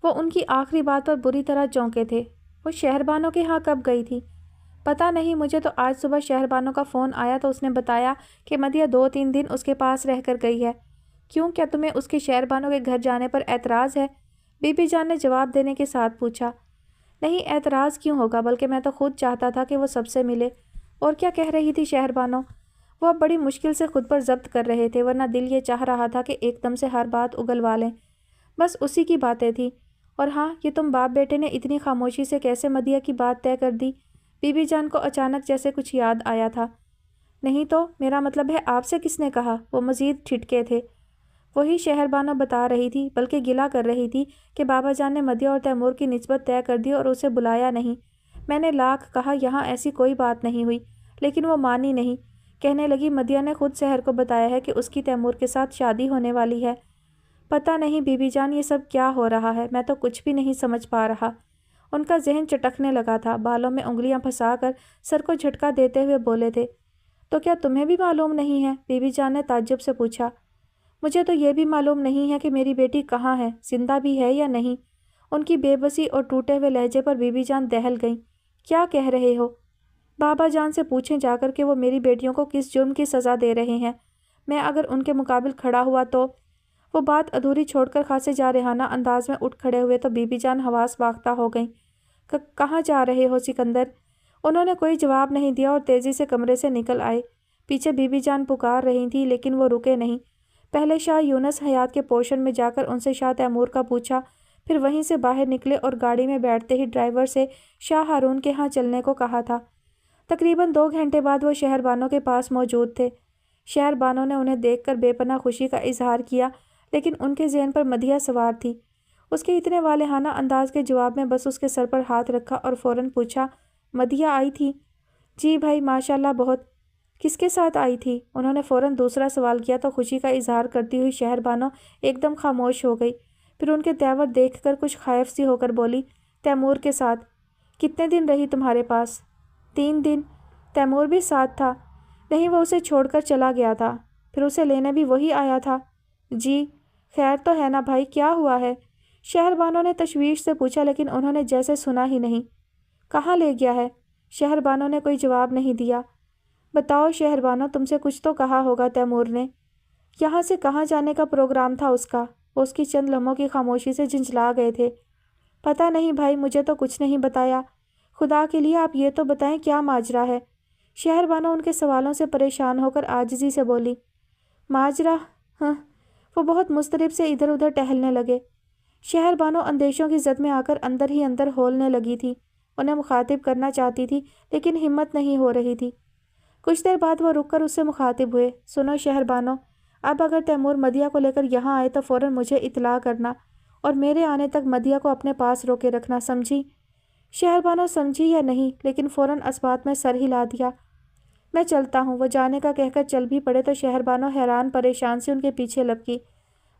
وہ ان کی آخری بات پر بری طرح چونکے تھے۔ وہ شہر بانو کے ہاں کب گئی تھی؟ پتہ نہیں، مجھے تو آج صبح شہر بانو کا فون آیا تو اس نے بتایا کہ مدیحہ 2-3 دن اس کے پاس رہ کر گئی ہے۔ کیوں، کیا تمہیں اس کے شہر بانو کے گھر جانے پر اعتراض ہے؟ بی بی جان نے جواب دینے کے ساتھ پوچھا۔ نہیں، اعتراض کیوں ہوگا، بلکہ میں تو خود چاہتا تھا کہ وہ سب سے ملے۔ اور کیا کہہ رہی تھی شہر بانو؟ وہ اب بڑی مشکل سے خود پر ضبط کر رہے تھے، ورنہ دل یہ چاہ رہا تھا کہ ایک دم سے ہر بات اگلوا لیں۔ بس اسی کی باتیں تھیں۔ اور ہاں، یہ تم باپ بیٹے نے اتنی خاموشی سے کیسے مدیحہ کی بات طے کر دی؟ بی بی جان کو اچانک جیسے کچھ یاد آیا تھا۔ نہیں تو، میرا مطلب ہے آپ سے کس نے کہا؟ وہ مزید ٹھٹکے تھے۔ وہی شہر بانو بتا رہی تھی، بلکہ گلہ کر رہی تھی کہ بابا جان نے مدیحہ اور تیمور کی نسبت طے کر دی اور اسے بلایا نہیں۔ میں نے لاکھ کہا یہاں ایسی کوئی بات نہیں ہوئی، لیکن وہ مانی نہیں۔ کہنے لگی مدیحہ نے خود شہر کو بتایا ہے کہ اس کی تیمور کے ساتھ شادی ہونے والی ہے۔ پتہ نہیں بی بی جان، یہ سب کیا ہو رہا ہے، میں تو کچھ بھی نہیں سمجھ پا رہا۔ ان کا ذہن چٹکنے لگا تھا، بالوں میں انگلیاں پھنسا کر سر کو جھٹکا دیتے ہوئے بولے تھے۔ تو کیا تمہیں بھی معلوم نہیں ہے؟ بی بی جان نے تعجب سے پوچھا۔ مجھے تو یہ بھی معلوم نہیں ہے کہ میری بیٹی کہاں ہے، زندہ بھی ہے یا نہیں۔ ان کی بے بسی اور ٹوٹے ہوئے لہجے پر بی بی جان دہل گئیں۔ کیا کہہ رہے ہو؟ بابا جان سے پوچھیں جا کر کہ وہ میری بیٹیوں کو کس جرم کی سزا دے رہے ہیں۔ میں اگر ان کے مقابل کھڑا ہوا تو… وہ بات ادھوری چھوڑ کر خاصے جارحانہ انداز میں اٹھ کھڑے ہوئے تو بی بی جان حواس باختہ ہو گئیں۔ کہاں جا رہے ہو سکندر؟ انہوں نے کوئی جواب نہیں دیا اور تیزی سے کمرے سے نکل آئے۔ پیچھے بی بی جان پکار رہی تھیں، لیکن وہ رکے نہیں۔ پہلے شاہ یونس حیات کے پوشن میں جا کر ان سے شاہ تیمور کا پوچھا، پھر وہیں سے باہر نکلے اور گاڑی میں بیٹھتے ہی ڈرائیور سے شاہ ہارون کے ہاں چلنے کو کہا تھا۔ تقریباً 2 گھنٹے بعد وہ شہر بانو کے پاس موجود تھے۔ شہر بانو نے انہیں دیکھ کر بے پناہ خوشی کا اظہار کیا، لیکن ان کے ذہن پر مدیحہ سوار تھی۔ اس کے اتنے والہانہ انداز کے جواب میں بس اس کے سر پر ہاتھ رکھا اور فوراً پوچھا، مدیحہ آئی تھی؟ جی بھائی، ماشاءاللہ بہت۔ کس کے ساتھ آئی تھی؟ انہوں نے فوراً دوسرا سوال کیا تو خوشی کا اظہار کرتی ہوئی شہر بانو ایک دم خاموش ہو گئی، پھر ان کے تیور دیکھ کر کچھ خائف سی ہو کر بولی، تیمور کے ساتھ۔ کتنے دن رہی تمہارے پاس؟ 3 دن۔ تیمور بھی ساتھ تھا؟ نہیں، وہ اسے چھوڑ کر چلا گیا تھا۔ پھر اسے لینے بھی وہی آیا تھا؟ جی۔ خیر تو ہے نا بھائی، کیا ہوا ہے؟ شہر بانو نے تشویش سے پوچھا، لیکن انہوں نے جیسے سنا ہی نہیں۔ کہاں لے گیا ہے؟ شہر بانو نے کوئی جواب نہیں دیا۔ بتاؤ شہر بانو، تم سے کچھ تو کہا ہوگا تیمور نے۔ یہاں سے کہاں جانے کا پروگرام تھا اس کا؟ وہ اس کی چند لمحوں کی خاموشی سے جھنجھلا گئے تھے۔ پتہ نہیں بھائی، مجھے تو کچھ نہیں بتایا۔ خدا کے لیے آپ یہ تو بتائیں کیا ماجرا ہے؟ شہر بانو ان کے سوالوں سے پریشان ہو کر عاجزی سے بولی۔ ماجرا؟ ہاں۔ وہ بہت مضطرب سے ادھر ادھر ٹہلنے لگے۔ شہر بانو اندیشوں کی زد میں آ کر اندر ہی اندر ہولنے لگی تھی۔ انہیں مخاطب کرنا چاہتی تھی، لیکن ہمت نہیں ہو رہی تھی۔ کچھ دیر بعد وہ رک کر اس سے مخاطب ہوئے۔ سنو شہر بانو، اب اگر تیمور مدیحہ کو لے کر یہاں آئے تو فوراً مجھے اطلاع کرنا، اور میرے آنے تک مدیحہ کو اپنے پاس روکے رکھنا، سمجھی؟ شہر بانو سمجھی یا نہیں، لیکن فوراً اس بات میں سر ہلا دیا۔ میں چلتا ہوں۔ وہ جانے کا کہہ کر چل بھی پڑے تو شہربانو حیران پریشان سے ان کے پیچھے لپکی۔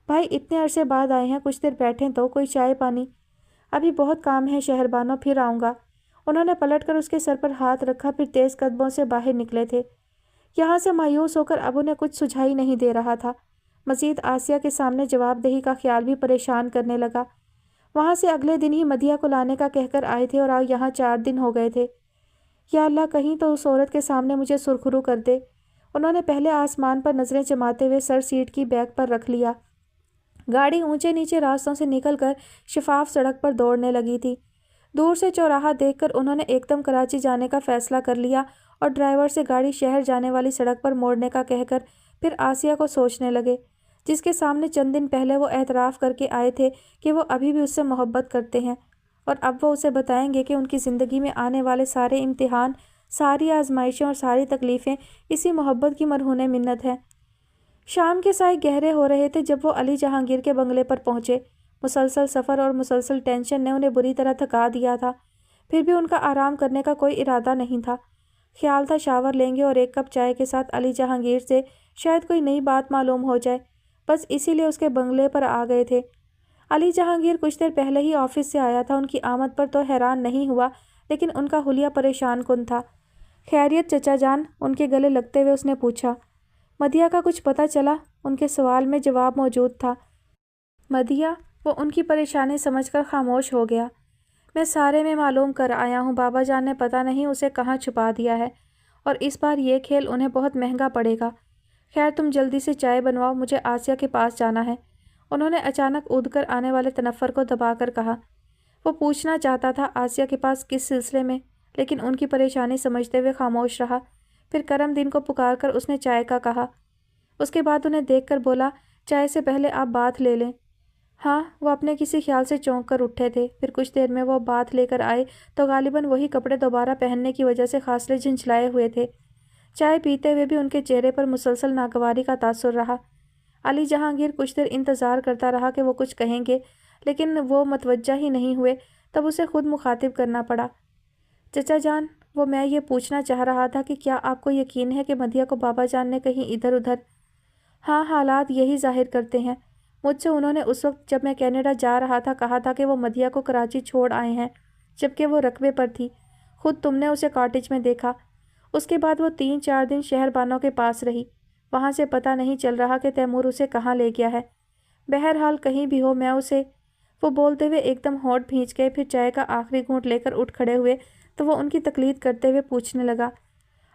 بھائی اتنے عرصے بعد آئے ہیں، کچھ دیر بیٹھیں تو، کوئی چائے پانی؟ ابھی بہت کام ہے شہربانو، پھر آؤں گا۔ انہوں نے پلٹ کر اس کے سر پر ہاتھ رکھا، پھر تیز قدموں سے باہر نکلے تھے۔ یہاں سے مایوس ہو کر اب انہیں کچھ سجھائی نہیں دے رہا تھا۔ مزید آسیہ کے سامنے جواب دہی کا خیال بھی پریشان کرنے لگا۔ وہاں سے اگلے دن ہی مدیحہ کو لانے کا کہہ کر آئے تھے اور یہاں 4 دن ہو گئے تھے۔ یا اللہ، کہیں تو اس عورت کے سامنے مجھے سرخرو کر دے۔ انہوں نے پہلے آسمان پر نظریں جماتے ہوئے سر سیٹ کی بیک پر رکھ لیا۔ گاڑی اونچے نیچے راستوں سے نکل کر شفاف سڑک پر دوڑنے لگی تھی۔ دور سے چوراہا دیکھ کر انہوں نے ایک دم کراچی جانے کا فیصلہ کر لیا اور ڈرائیور سے گاڑی شہر جانے والی سڑک پر موڑنے کا کہہ کر پھر آسیہ کو سوچنے لگے، جس کے سامنے چند دن پہلے وہ اعتراف کر کے آئے تھے کہ وہ ابھی بھی اس سے محبت کرتے ہیں، اور اب وہ اسے بتائیں گے کہ ان کی زندگی میں آنے والے سارے امتحان، ساری آزمائشیں اور ساری تکلیفیں اسی محبت کی مرہون منت ہیں۔ شام کے سائے گہرے ہو رہے تھے جب وہ علی جہانگیر کے بنگلے پر پہنچے۔ مسلسل سفر اور مسلسل ٹینشن نے انہیں بری طرح تھکا دیا تھا، پھر بھی ان کا آرام کرنے کا کوئی ارادہ نہیں تھا۔ خیال تھا شاور لیں گے اور ایک کپ چائے کے ساتھ علی جہانگیر سے شاید کوئی نئی بات معلوم ہو جائے، بس اسی لیے اس کے بنگلے پر آ گئے تھے۔ علی جہانگیر کچھ دیر پہلے ہی آفس سے آیا تھا، ان کی آمد پر تو حیران نہیں ہوا، لیکن ان کا حلیہ پریشان کن تھا۔ خیریت چچا جان؟ ان کے گلے لگتے ہوئے اس نے پوچھا۔ مدیحہ کا کچھ پتہ چلا؟ ان کے سوال میں جواب موجود تھا۔ مدیحہ؟ وہ ان کی پریشانی سمجھ کر خاموش ہو گیا۔ میں سارے میں معلوم کر آیا ہوں، بابا جان نے پتہ نہیں اسے کہاں چھپا دیا ہے، اور اس بار یہ کھیل انہیں بہت مہنگا پڑے گا۔ خیر تم جلدی سے چائے بنواؤ، مجھے آسیہ کے پاس جانا ہے۔ انہوں نے اچانک اودھ کر آنے والے تنفر کو دبا کر کہا۔ وہ پوچھنا چاہتا تھا آسیہ کے پاس کس سلسلے میں، لیکن ان کی پریشانی سمجھتے ہوئے خاموش رہا۔ پھر کرم دین کو پکار کر اس نے چائے کا کہا۔ اس کے بعد انہیں دیکھ کر بولا، چائے سے پہلے آپ بات لے لیں۔ ہاں، وہ اپنے کسی خیال سے چونک کر اٹھے تھے۔ پھر کچھ دیر میں وہ بات لے کر آئے تو غالباً وہی کپڑے دوبارہ پہننے کی وجہ سے خاصے جھنجھلائے ہوئے تھے۔ چائے پیتے ہوئے بھی ان کے چہرے پر مسلسل ناگواری کا تاثر رہا۔ علی جہانگیر کچھ دیر انتظار کرتا رہا کہ وہ کچھ کہیں گے، لیکن وہ متوجہ ہی نہیں ہوئے، تب اسے خود مخاطب کرنا پڑا۔ چچا جان، وہ میں یہ پوچھنا چاہ رہا تھا کہ کیا آپ کو یقین ہے کہ مدیحہ کو بابا جان نے کہیں ادھر ادھر؟ ہاں، حالات یہی ظاہر کرتے ہیں۔ مجھ سے انہوں نے اس وقت جب میں کینیڈا جا رہا تھا کہا تھا کہ وہ مدیحہ کو کراچی چھوڑ آئے ہیں، جبکہ وہ رقبے پر تھی۔ خود تم نے اسے کاٹیج میں دیکھا۔ اس کے بعد وہ 3-4 دن شہربانو کے پاس رہی۔ وہاں سے پتہ نہیں چل رہا کہ تیمور اسے کہاں لے گیا ہے۔ بہرحال کہیں بھی ہو، میں اسے… وہ بولتے ہوئے ایک دم ہونٹ بھینچ گئے، پھر چائے کا آخری گھونٹ لے کر اٹھ کھڑے ہوئے تو وہ ان کی تقلید کرتے ہوئے پوچھنے لگا،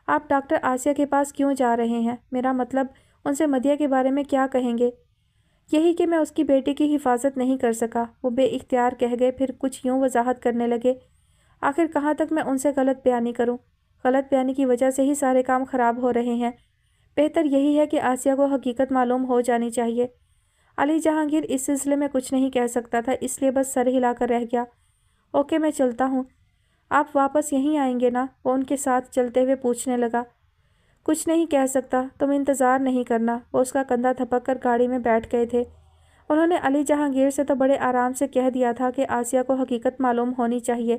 آپ ڈاکٹر آسیہ کے پاس کیوں جا رہے ہیں؟ میرا مطلب ان سے مدیحہ کے بارے میں کیا کہیں گے؟ یہی کہ میں اس کی بیٹی کی حفاظت نہیں کر سکا، وہ بے اختیار کہہ گئے، پھر کچھ یوں وضاحت کرنے لگے۔ آخر کہاں تک میں ان سے غلط بیانی کروں؟ غلط بیانی کی وجہ سے ہی سارے کام خراب ہو رہے ہیں۔ بہتر یہی ہے کہ آسیہ کو حقیقت معلوم ہو جانی چاہیے۔ علی جہانگیر اس سلسلے میں کچھ نہیں کہہ سکتا تھا، اس لیے بس سر ہلا کر رہ گیا۔ اوکے، میں چلتا ہوں۔ آپ واپس یہیں آئیں گے نا؟ وہ ان کے ساتھ چلتے ہوئے پوچھنے لگا۔ کچھ نہیں کہہ سکتا، تم انتظار نہیں کرنا۔ وہ اس کا کندھا تھپک کر گاڑی میں بیٹھ گئے تھے۔ انہوں نے علی جہانگیر سے تو بڑے آرام سے کہہ دیا تھا کہ آسیہ کو حقیقت معلوم ہونی چاہیے،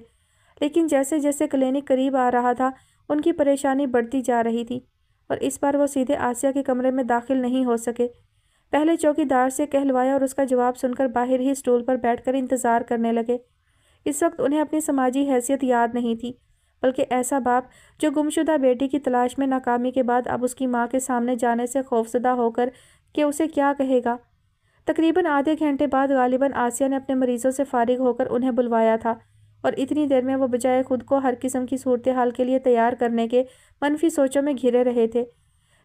لیکن جیسے جیسے کلینک قریب آ رہا تھا ان کی پریشانی بڑھتی جا رہی تھی، اور اس بار وہ سیدھے آسیہ کے کمرے میں داخل نہیں ہو سکے۔ پہلے چوکی دار سے کہلوایا اور اس کا جواب سن کر باہر ہی اسٹول پر بیٹھ کر انتظار کرنے لگے۔ اس وقت انہیں اپنی سماجی حیثیت یاد نہیں تھی، بلکہ ایسا باپ جو گمشدہ بیٹی کی تلاش میں ناکامی کے بعد اب اس کی ماں کے سامنے جانے سے خوفزدہ ہو کر کہ اسے کیا کہے گا۔ تقریباً آدھے گھنٹے بعد غالباً آسیہ نے اپنے مریضوں سے فارغ ہو کر انہیں بلوایا تھا، اور اتنی دیر میں وہ بجائے خود کو ہر قسم کی صورتحال کے لیے تیار کرنے کے منفی سوچوں میں گھرے رہے تھے۔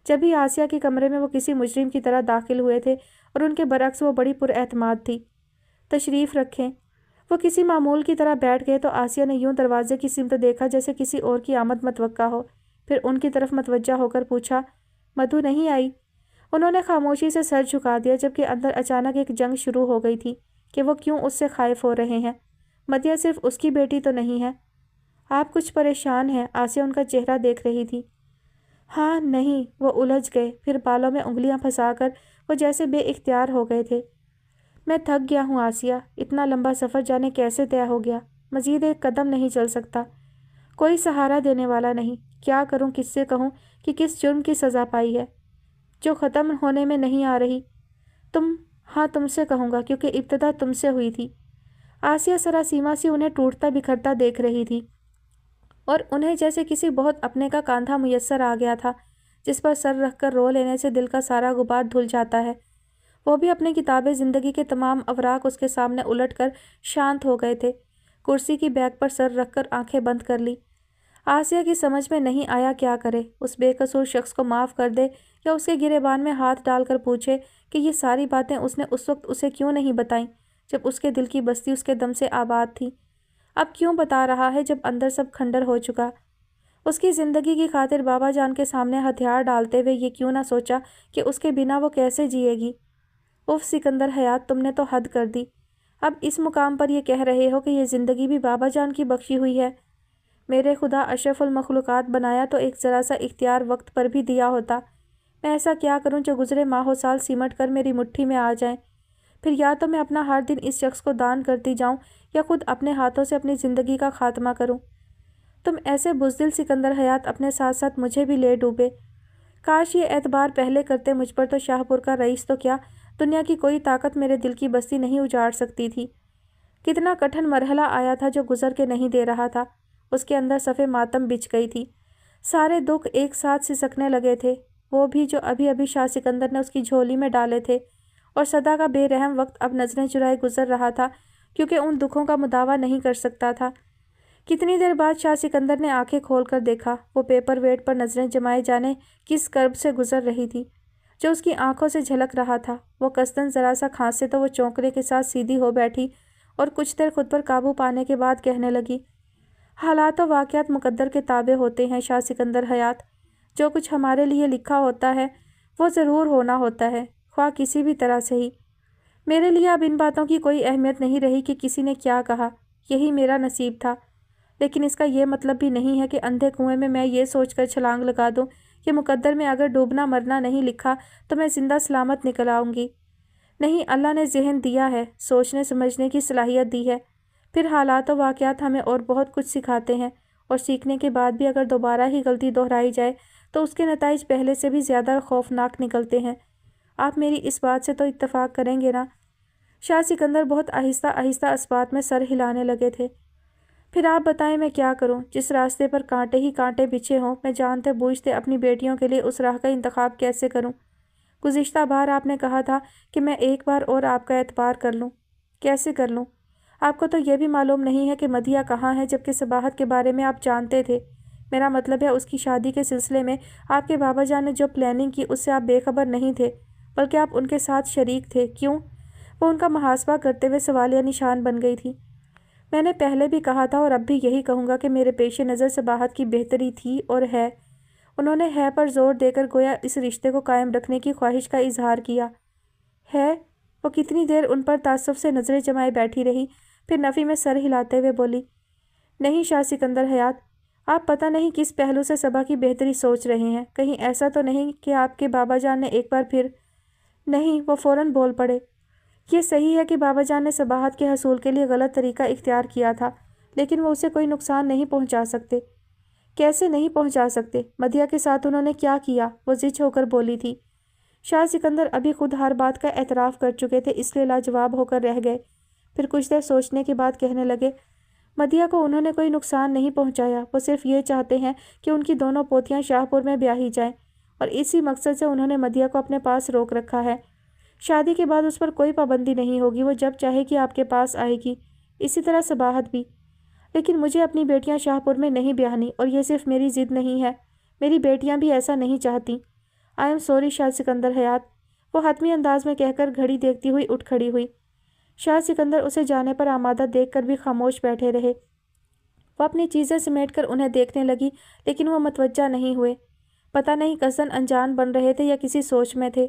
جب ہی آسیہ کے کمرے میں وہ کسی مجرم کی طرح داخل ہوئے تھے، اور ان کے برعکس وہ بڑی پر اعتماد تھی۔ تشریف رکھیں۔ وہ کسی معمول کی طرح بیٹھ گئے تو آسیہ نے یوں دروازے کی سمت دیکھا جیسے کسی اور کی آمد متوقع ہو، پھر ان کی طرف متوجہ ہو کر پوچھا، مدھو نہیں آئی؟ انہوں نے خاموشی سے سر جھکا دیا، جبکہ اندر اچانک ایک جنگ شروع ہو گئی تھی کہ وہ کیوں اس سے خائف ہو رہے ہیں۔ مدیحہ صرف اس کی بیٹی تو نہیں ہے؟ آپ کچھ پریشان ہیں؟ آسیہ ان کا چہرہ دیکھ رہی تھی۔ ہاں نہیں، وہ الجھ گئے، پھر بالوں میں انگلیاں پھنسا کر وہ جیسے بے اختیار ہو گئے تھے۔ میں تھک گیا ہوں آسیہ، اتنا لمبا سفر جانے کیسے طے ہو گیا؟ مزید ایک قدم نہیں چل سکتا، کوئی سہارا دینے والا نہیں، کیا کروں، کس سے کہوں کہ کس جرم کی سزا پائی ہے جو ختم ہونے میں نہیں آ رہی؟ تم سے کہوں گا کیونکہ ابتدا تم سے ہوئی تھی۔ آسیہ سراسیما سی انہیں ٹوٹتا بکھرتا دیکھ رہی تھی اور انہیں جیسے کسی بہت اپنے کا کاندھا میسر آ گیا تھا جس پر سر رکھ کر رو لینے سے دل کا سارا غبار دھل جاتا ہے۔ وہ بھی اپنی کتاب زندگی کے تمام اوراق اس کے سامنے الٹ کر شانت ہو گئے تھے۔ کرسی کی بیک پر سر رکھ کر آنکھیں بند کر لی۔ آسیہ کی سمجھ میں نہیں آیا کیا کرے، اس بے قصور شخص کو معاف کر دے یا اس کے گریبان میں ہاتھ ڈال کر پوچھے کہ یہ ساری باتیں اس نے اس وقت اسے کیوں نہیں بتائیں جب اس کے دل کی بستی اس کے دم سے آباد تھی۔ اب کیوں بتا رہا ہے جب اندر سب کھنڈر ہو چکا؟ اس کی زندگی کی خاطر بابا جان کے سامنے ہتھیار ڈالتے ہوئے یہ کیوں نہ سوچا کہ اس کے بنا وہ کیسے جیے گی؟ اف سکندر حیات، تم نے تو حد کر دی۔ اب اس مقام پر یہ کہہ رہے ہو کہ یہ زندگی بھی بابا جان کی بخشی ہوئی ہے۔ میرے خدا اشرف المخلوقات بنایا تو ایک ذرا سا اختیار وقت پر بھی دیا ہوتا۔ میں ایسا کیا کروں جو گزرے ماہ و سال سمٹ کر میری مٹھی میں آ جائیں؟ پھر یا تو میں اپنا ہر دن اس شخص کو دان کرتی جاؤں یا خود اپنے ہاتھوں سے اپنی زندگی کا خاتمہ کروں۔ تم ایسے بزدل سکندر حیات اپنے ساتھ ساتھ مجھے بھی لے ڈوبے۔ کاش یہ اعتبار پہلے کرتے مجھ پر تو شاہ پور کا رئیس تو کیا، دنیا کی کوئی طاقت میرے دل کی بستی نہیں اجاڑ سکتی تھی۔ کتنا کٹھن مرحلہ آیا تھا جو گزر کے نہیں دے رہا تھا۔ اس کے اندر صفِ ماتم بچھ گئی تھی، سارے دکھ ایک ساتھ سسکنے لگے تھے، وہ بھی جو ابھی ابھی شاہ سکندر نے اس کی جھولی میں ڈالے تھے، اور سدا کا بے رحم وقت اب نظریں چرائے گزر رہا تھا کیونکہ ان دکھوں کا مداوع نہیں کر سکتا تھا۔ کتنی دیر بعد شاہ سکندر نے آنکھیں کھول کر دیکھا، وہ پیپر ویٹ پر نظریں جمائے جانے کس کرب سے گزر رہی تھی جو اس کی آنکھوں سے جھلک رہا تھا۔ وہ قصداً ذرا سا کھانسے تو وہ چونکنے کے ساتھ سیدھی ہو بیٹھی اور کچھ دیر خود پر قابو پانے کے بعد کہنے لگی، حالات و واقعات مقدر کے تابع ہوتے ہیں شاہ سکندر حیات، جو کچھ ہمارے لیے لکھا ہوتا ہے وہ ضرور ہونا ہوتا ہے، خواہ کسی بھی طرح سے ہی۔ میرے لیے اب ان باتوں کی کوئی اہمیت نہیں رہی کہ کسی نے کیا کہا، یہی میرا نصیب تھا۔ لیکن اس کا یہ مطلب بھی نہیں ہے کہ اندھے کنویں میں یہ سوچ کر چھلانگ لگا دوں کہ مقدر میں اگر ڈوبنا مرنا نہیں لکھا تو میں زندہ سلامت نکل آؤں گی۔ نہیں، اللہ نے ذہن دیا ہے، سوچنے سمجھنے کی صلاحیت دی ہے، پھر حالات و واقعات ہمیں اور بہت کچھ سکھاتے ہیں، اور سیکھنے کے بعد بھی اگر دوبارہ ہی غلطی دہرائی جائے تو اس کے نتائج پہلے سے بھی زیادہ خوفناک نکلتے ہیں۔ آپ میری اس بات سے تو اتفاق کریں گے نا؟ شاہ سکندر بہت آہستہ آہستہ اس بات میں سر ہلانے لگے تھے۔ پھر آپ بتائیں میں کیا کروں؟ جس راستے پر کانٹے ہی کانٹے بچھے ہوں، میں جانتے بوجھتے اپنی بیٹیوں کے لیے اس راہ کا انتخاب کیسے کروں؟ گزشتہ بار آپ نے کہا تھا کہ میں ایک بار اور آپ کا اعتبار کر لوں۔ کیسے کر لوں؟ آپ کو تو یہ بھی معلوم نہیں ہے کہ مدیہ کہاں ہے، جبکہ صباحت کے بارے میں آپ جانتے تھے۔ میرا مطلب ہے اس کی شادی کے سلسلے میں آپ کے بابا جان نے جو پلاننگ کی اس سے آپ بے خبر نہیں تھے، بلکہ آپ ان کے ساتھ شریک تھے۔ کیوں؟ وہ ان کا محاسبہ کرتے ہوئے سوالیہ نشان بن گئی تھی۔ میں نے پہلے بھی کہا تھا اور اب بھی یہی کہوں گا کہ میرے پیش نظر صباحت کی بہتری تھی اور ہے۔ انہوں نے ہے پر زور دے کر گویا اس رشتے کو قائم رکھنے کی خواہش کا اظہار کیا ہے۔ وہ کتنی دیر ان پر تعصب سے نظریں جمائے بیٹھی رہی، پھر نفی میں سر ہلاتے ہوئے بولی، نہیں شاہ سکندر حیات، آپ پتہ نہیں کس پہلو سے صبا کی بہتری سوچ رہے ہیں۔ کہیں ایسا تو نہیں کہ آپ کے بابا جان نے ایک بار پھر… نہیں، وہ فوراً بول پڑے، یہ صحیح ہے کہ بابا جان نے صباحت کے حصول کے لیے غلط طریقہ اختیار کیا تھا، لیکن وہ اسے کوئی نقصان نہیں پہنچا سکتے۔ کیسے نہیں پہنچا سکتے؟ مدیہ کے ساتھ انہوں نے کیا کیا؟ وہ زچ ہو کر بولی تھی۔ شاہ سکندر ابھی خود ہر بات کا اعتراف کر چکے تھے، اس لیے لاجواب ہو کر رہ گئے۔ پھر کچھ دیر سوچنے کے بعد کہنے لگے، مدیہ کو انہوں نے کوئی نقصان نہیں پہنچایا، وہ صرف یہ چاہتے ہیں کہ ان کی دونوں پوتیاں شاہ پور میں بیاہی جائیں، اور اسی مقصد سے انہوں نے مدیہ کو اپنے پاس روک رکھا ہے۔ شادی کے بعد اس پر کوئی پابندی نہیں ہوگی، وہ جب چاہے گی آپ کے پاس آئے گی، اسی طرح صباحت بھی۔ لیکن مجھے اپنی بیٹیاں شاہ پور میں نہیں بیاہنی، اور یہ صرف میری ضد نہیں ہے، میری بیٹیاں بھی ایسا نہیں چاہتی۔ آئی ایم سوری شاہ سکندر حیات، وہ حتمی انداز میں کہہ کر گھڑی دیکھتی ہوئی اٹھ کھڑی ہوئی۔ شاہ سکندر اسے جانے پر آمادہ دیکھ کر بھی خاموش بیٹھے رہے۔ وہ اپنی چیزیں سمیٹ کر انہیں دیکھنے لگی، لیکن وہ متوجہ نہیں ہوئے۔ پتہ نہیں قصداً انجان بن رہے تھے یا کسی سوچ میں تھے۔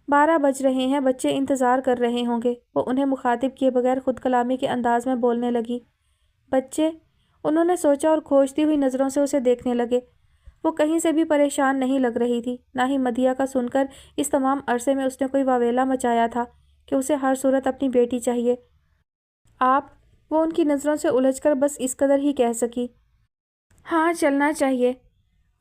12 بج رہے ہیں، بچے انتظار کر رہے ہوں گے۔ وہ انہیں مخاطب کیے بغیر خود کلامی کے انداز میں بولنے لگی۔ بچے؟ انہوں نے سوچا اور کھوجتی ہوئی نظروں سے اسے دیکھنے لگے۔ وہ کہیں سے بھی پریشان نہیں لگ رہی تھی، نہ ہی مدیہ کا سن کر اس تمام عرصے میں اس نے کوئی واویلا مچایا تھا کہ اسے ہر صورت اپنی بیٹی چاہیے۔ آپ… وہ ان کی نظروں سے الجھ کر بس اس قدر ہی کہہ سکی، ہاں چلنا چاہیے۔